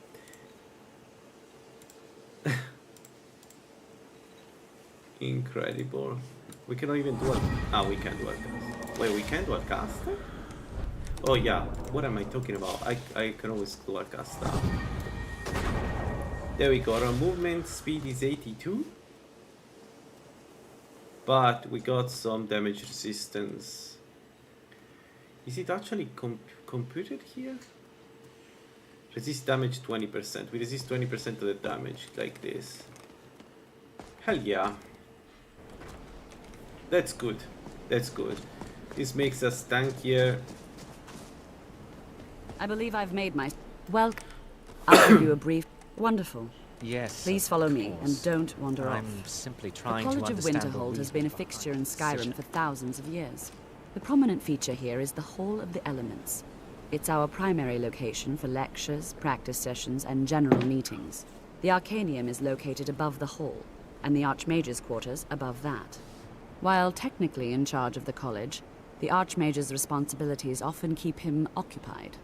Incredible. We cannot even do it. Ah, we can do it. Wait, we can do a cast? Oh yeah, what am I talking about? I can always do a cast now. There we go, our movement speed is 82. But we got some damage resistance. Is it actually computed here? Resist damage 20%. We resist 20% of the damage, like this. Hell yeah. That's good. That's good. This makes us tankier. I believe I've made my... Welcome. I'll give you a brief... Wonderful. Yes. Please follow me, and don't wander off. I'm simply trying the to College of understand Winterhold the has been a reason fixture in behind Skyrim for thousands of years. The prominent feature here is the Hall of the Elements. It's our primary location for lectures, practice sessions, and general meetings. The Arcanium is located above the hall, and the Archmage's quarters above that. While technically in charge of the college, the Archmage's responsibilities often keep him occupied.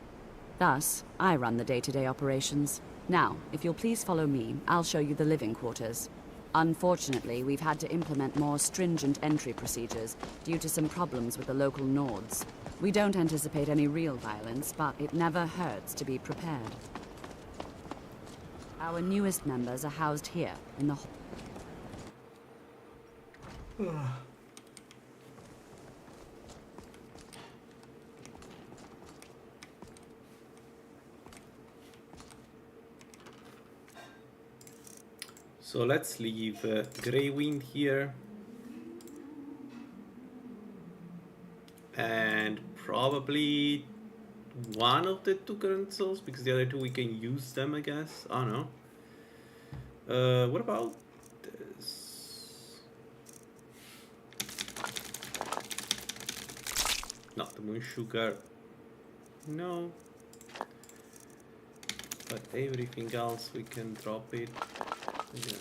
Thus, I run the day-to-day operations. Now, if you'll please follow me, I'll show you the living quarters. Unfortunately, we've had to implement more stringent entry procedures due to some problems with the local Nords. We don't anticipate any real violence, but it never hurts to be prepared. Our newest members are housed here, in the hall. So let's leave Greywind here. And probably one of the two current souls, because the other two we can use them, I guess. I don't know. What about this? Not the moon sugar. No. But everything else we can drop it. Yes.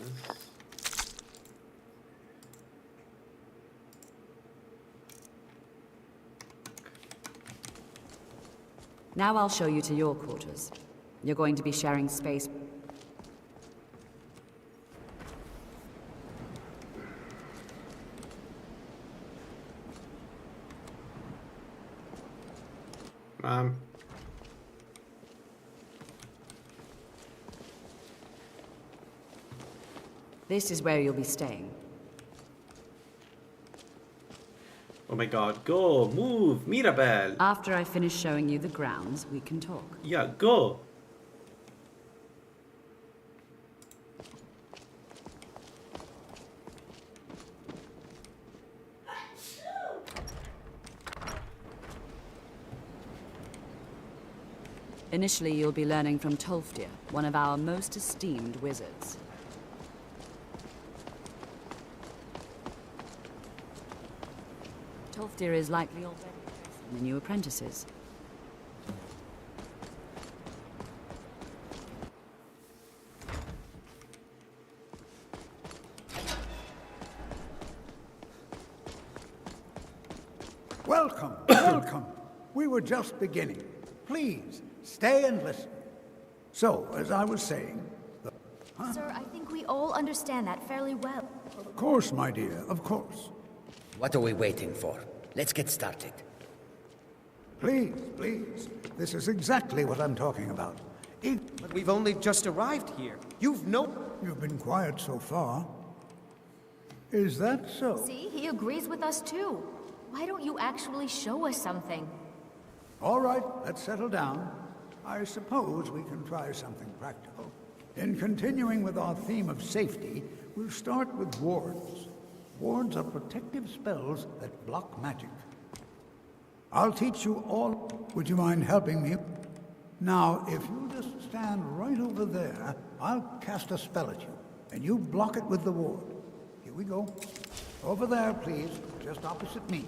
Now I'll show you to your quarters. You're going to be sharing space. Mom. This is where you'll be staying. Oh my god, go! Move! Mirabelle! After I finish showing you the grounds, we can talk. Yeah, go! Initially, you'll be learning from Tolfdir, one of our most esteemed wizards. Tolfdir is likely already tracing the new apprentices. Welcome, welcome. We were just beginning. Please, stay and listen. So, as I was saying... Sir, I think we all understand that fairly well. Of course, my dear, of course. What are we waiting for? Let's get started. Please, please. This is exactly what I'm talking about. But we've only just arrived here. You've been quiet so far. Is that so? See, he agrees with us too. Why don't you actually show us something? All right, let's settle down. I suppose we can try something practical. In continuing with our theme of safety, we'll start with wards. Wards are protective spells that block magic. I'll teach you all. Would you mind helping me? Now, if you just stand right over there, I'll cast a spell at you, and you block it with the ward. Here we go. Over there, please, just opposite me.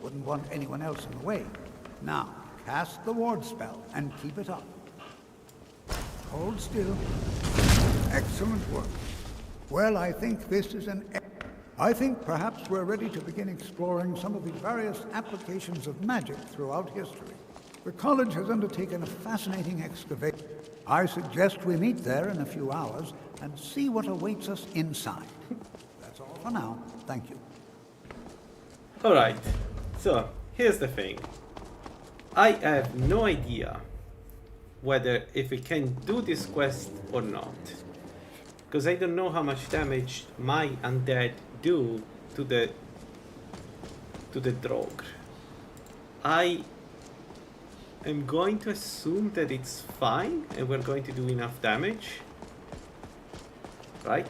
Wouldn't want anyone else in the way. Now, cast the ward spell, and keep it up. Hold still. Excellent work. Well, I think this is I think perhaps we're ready to begin exploring some of the various applications of magic throughout history. The college has undertaken a fascinating excavation. I suggest we meet there in a few hours and see what awaits us inside. That's all for now. Thank you. Alright, so here's the thing. I have no idea whether if we can do this quest or not. Because I don't know how much damage my undead do to the Draugr. I I'm going to assume that it's fine and we're going to do enough damage. Right?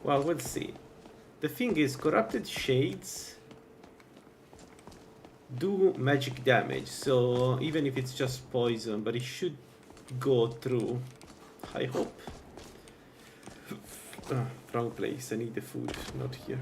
Well, we'll see. The thing is, corrupted shades do magic damage, so even if it's just poison, but it should go through. I hope. Wrong place. I need the food, not here.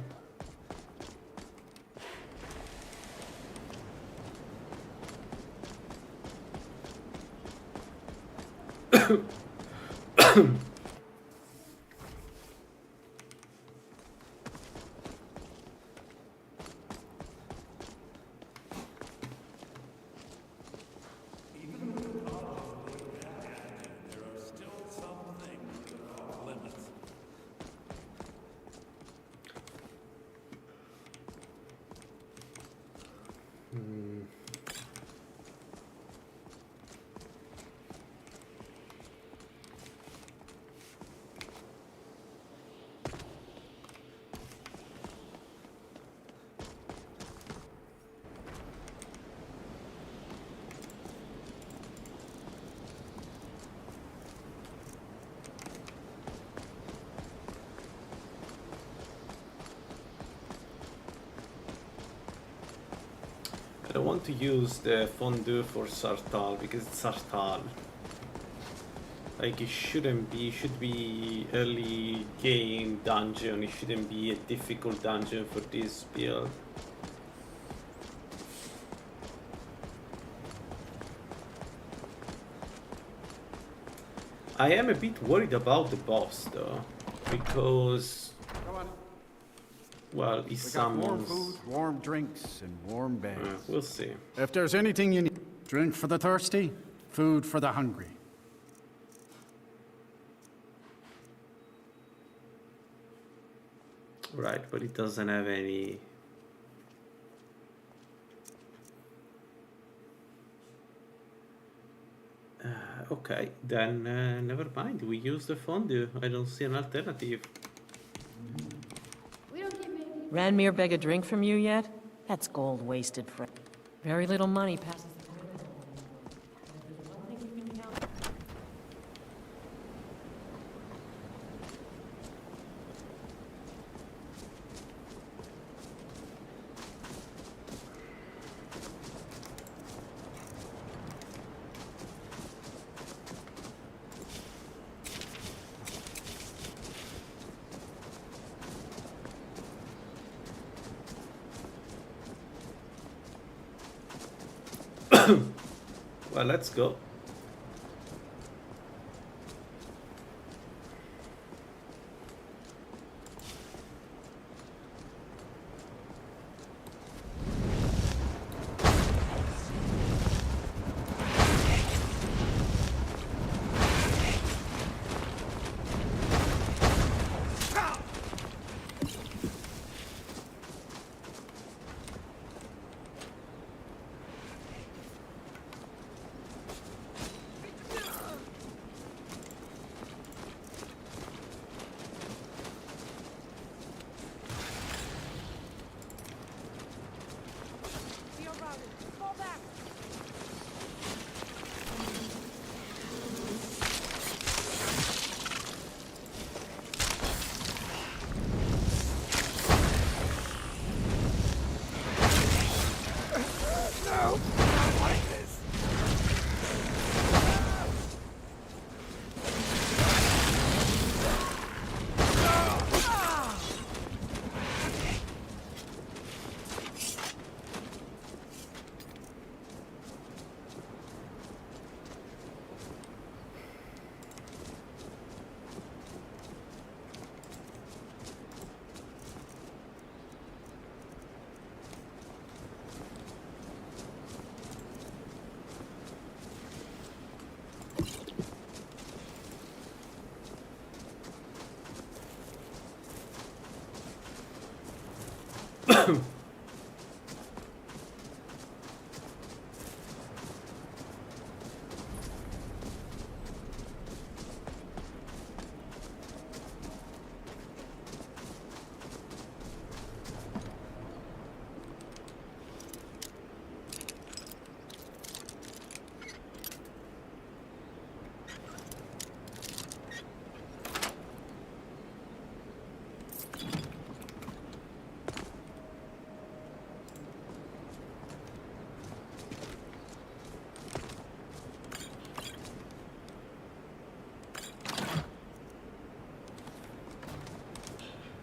I don't want to use the fondue for Sartal because it's Sartal. Like it shouldn't be, it should be early game dungeon, it shouldn't be a difficult dungeon for this build. I am a bit worried about the boss though, because well, he summons... warm food, warm drinks, and warm beds. We'll see. If there's anything you need, drink for the thirsty, food for the hungry. Right, but it doesn't have any... okay, then never mind. We use the fondue. I don't see an alternative. Ranmir beg a drink from you yet? That's gold wasted, friend. Very little money passes the toilet. If there's one thing you can count on. Well, let's go.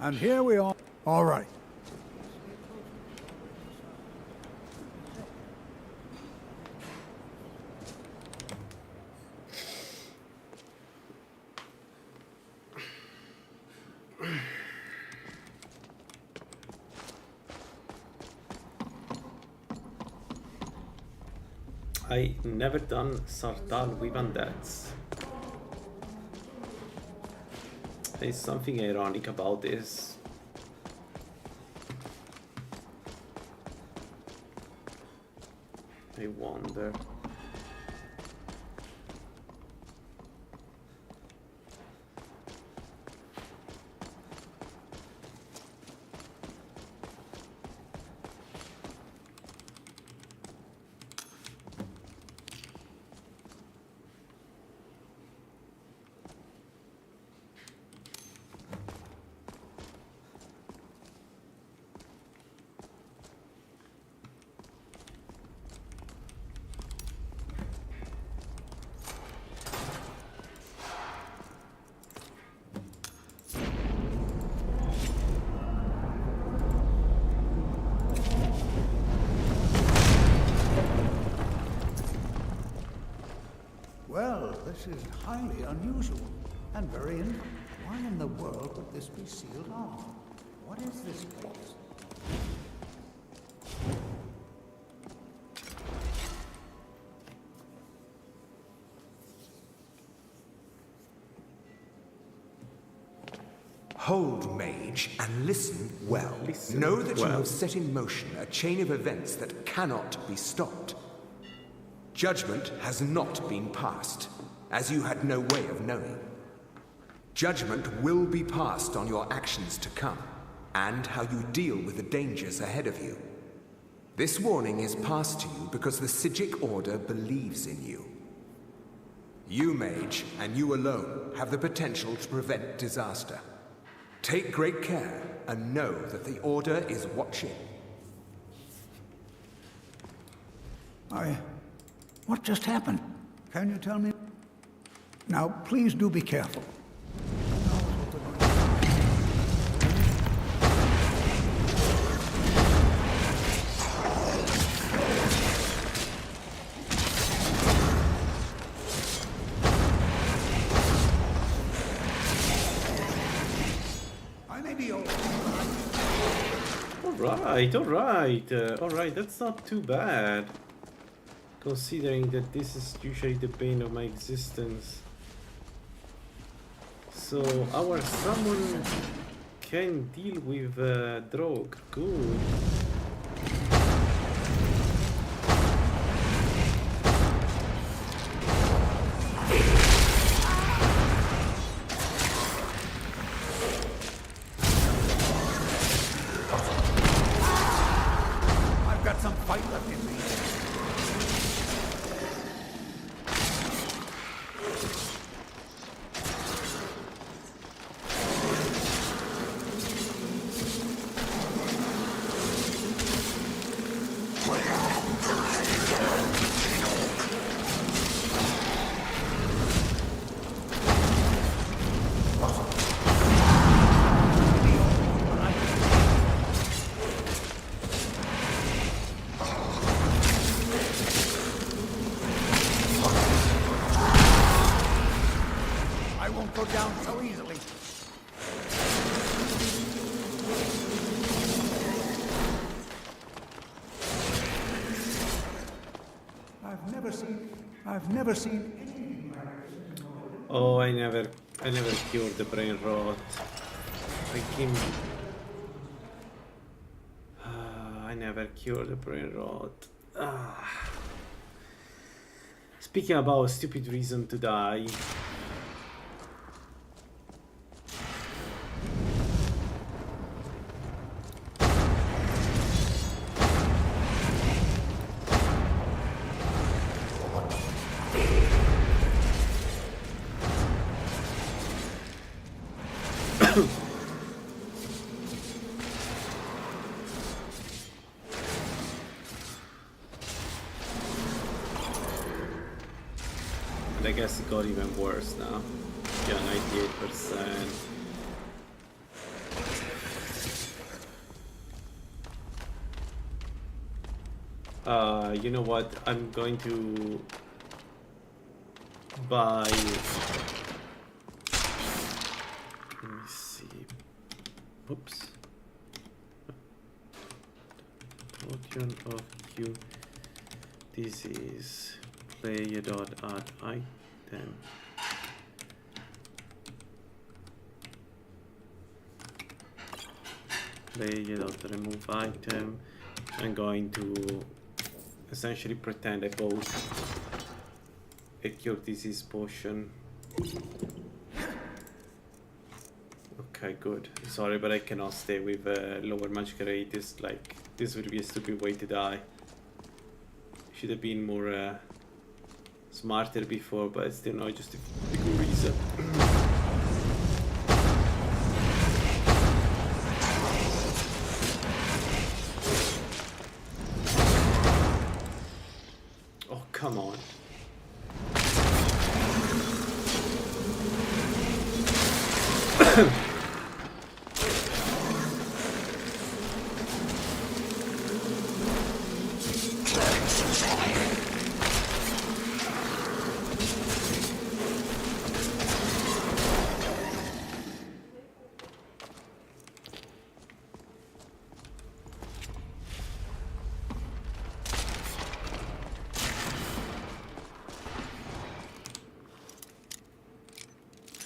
And here we are. All right. I never done Sartal with undeads. There's something ironic about this. I wonder. Well, this is highly unusual and very interesting. Why in the world would this be sealed off? What is this place? Hold, mage, and listen well. Know that you have set in motion a chain of events that cannot be stopped. Judgment has not been passed, as you had no way of knowing. Judgment will be passed on your actions to come, and how you deal with the dangers ahead of you. This warning is passed to you because the Psijic Order believes in you. You, mage, and you alone, have the potential to prevent disaster. Take great care, and know that the Order is watching. What just happened? Can you tell me? Now, please do be careful. Alright, that's not too bad. Considering that this is usually the bane of my existence. So our summon can deal with Drogue. Good. I've got some fight left in me. Go down so easily. I've never seen anything like this. Oh, I never cured the brain rot. I never cured the brain rot. Speaking about a stupid reason to die. I guess it got even worse now. Yeah, 98%. You know what? I'm going to buy. Let me see. Oops. Token of Q. This is player.add item. Player.remove item. I'm going to essentially pretend I bought a cure disease potion. Okay, good. Sorry, but I cannot stay with lower magic rate. This would be a stupid way to die. Should have been more smarter before, but still not just a good reason. Oh, come on.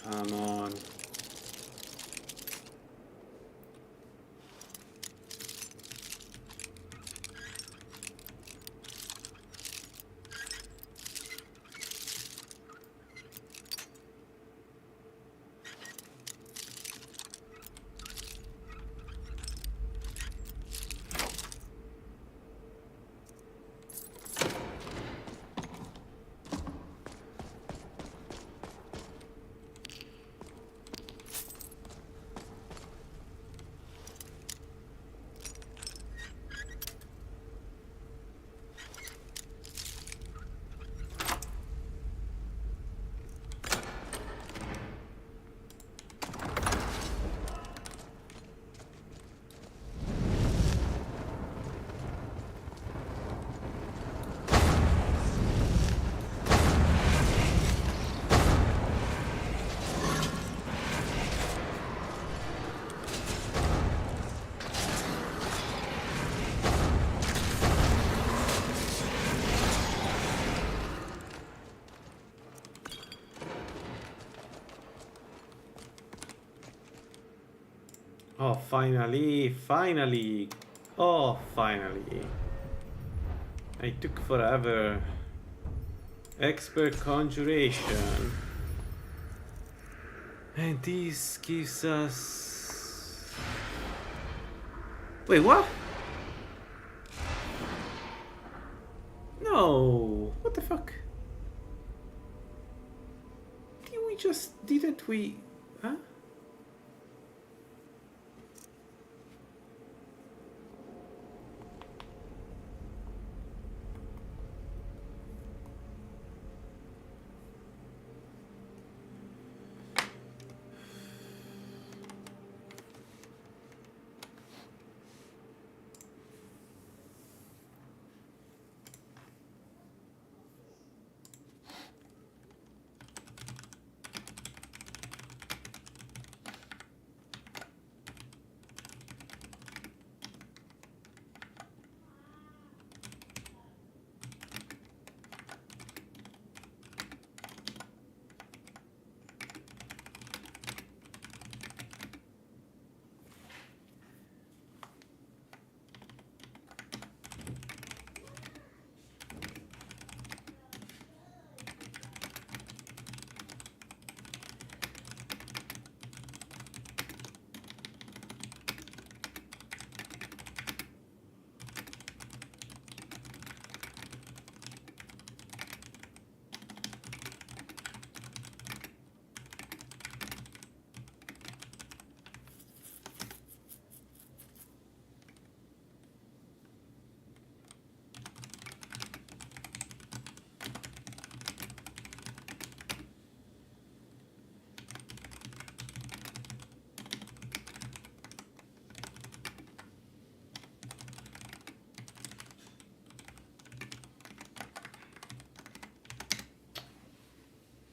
Come on. Oh, finally. Oh, finally. It took forever. Expert conjuration. And this gives us... Wait, what? No. What the fuck? Didn't we... Huh?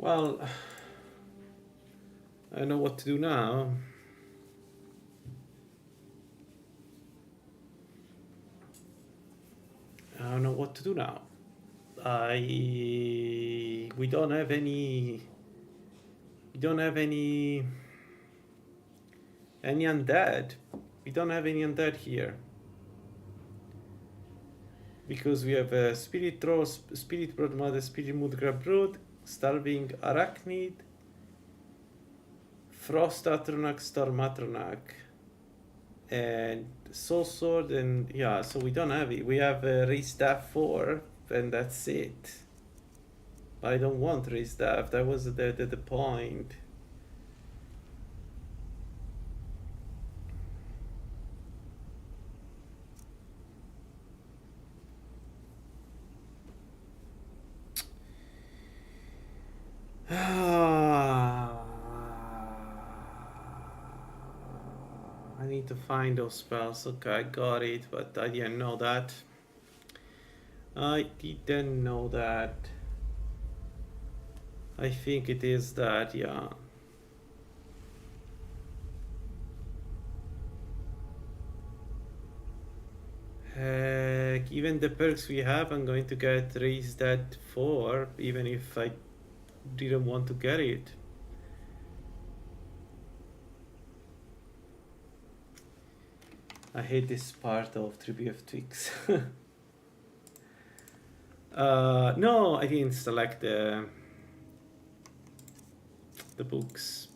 Well, I know what to do now. I don't know what to do now. We don't have any. We don't have any undead. We don't have any undead here. Because we have a Spirit Troll, Spirit Brood Mother, Spirit Mood Grab Brood, Starving Arachnid, Frost Atronach, Storm Atronach, and Soul Sword, and yeah, so we don't have it. We have Raise Staff 4, and that's it. I don't want Raise Staff, that was the point. I need to find those spells. Okay, I got it, but I didn't know that. I didn't know that. I think it is that, yeah. Given the perks we have, I'm going to get Raise That 4, even if I didn't want to get it. I hate this part of Tribute of Twix. No, I didn't select the books.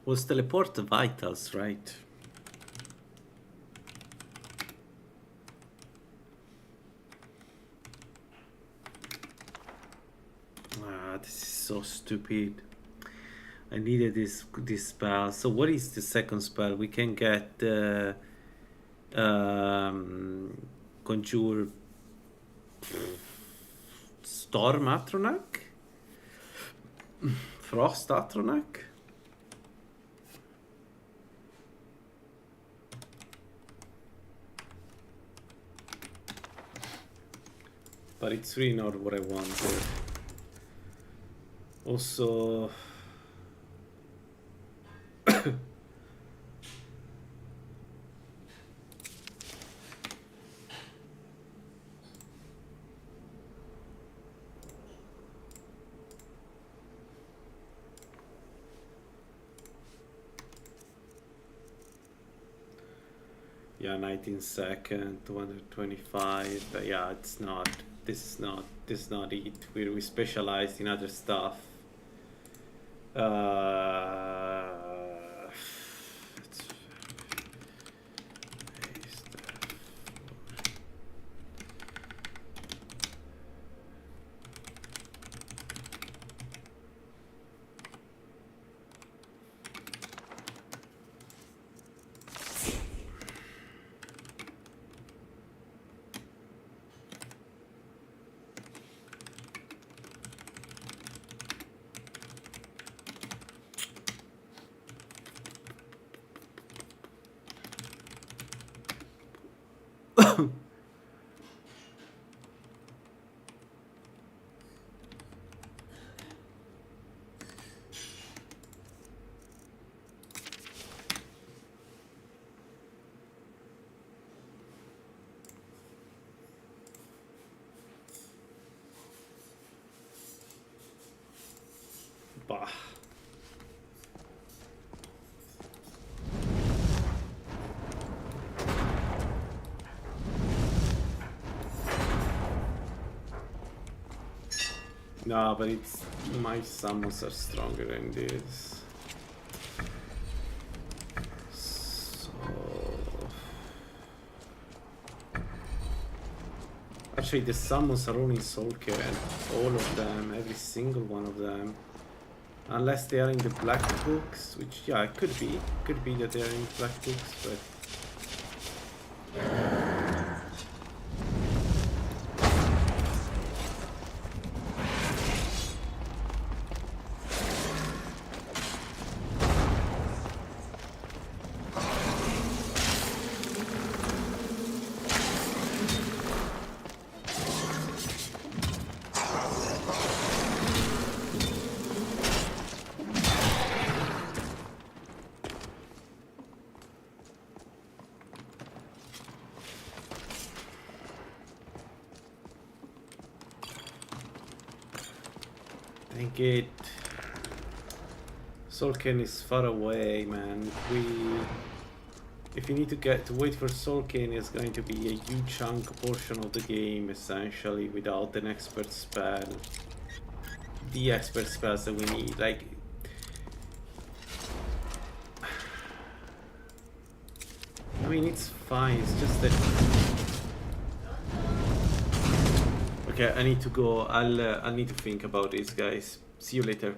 Was teleport vitals, right? Ah, this is so stupid. I needed this spell. So what is the second spell? We can get conjure Storm Atronach? Frost Atronach? But it's really not what I wanted. Also... yeah, 19 second, 225. But yeah, it's not. This is not it. We specialized in other stuff. Bah. No, but it's my summons are stronger than this. So actually the summons are only Soulcare, all of them, every single one of them. Unless they are in the black books, which yeah, it could be. Could be that they are in black books, but it. Solken is far away, man. If you need to wait for Solken, it's going to be a huge chunk portion of the game, essentially, without an expert spell. The expert spells that we need, like. I mean, it's fine. It's just that. Okay, I need to go. I'll need to think about this, guys. See you later.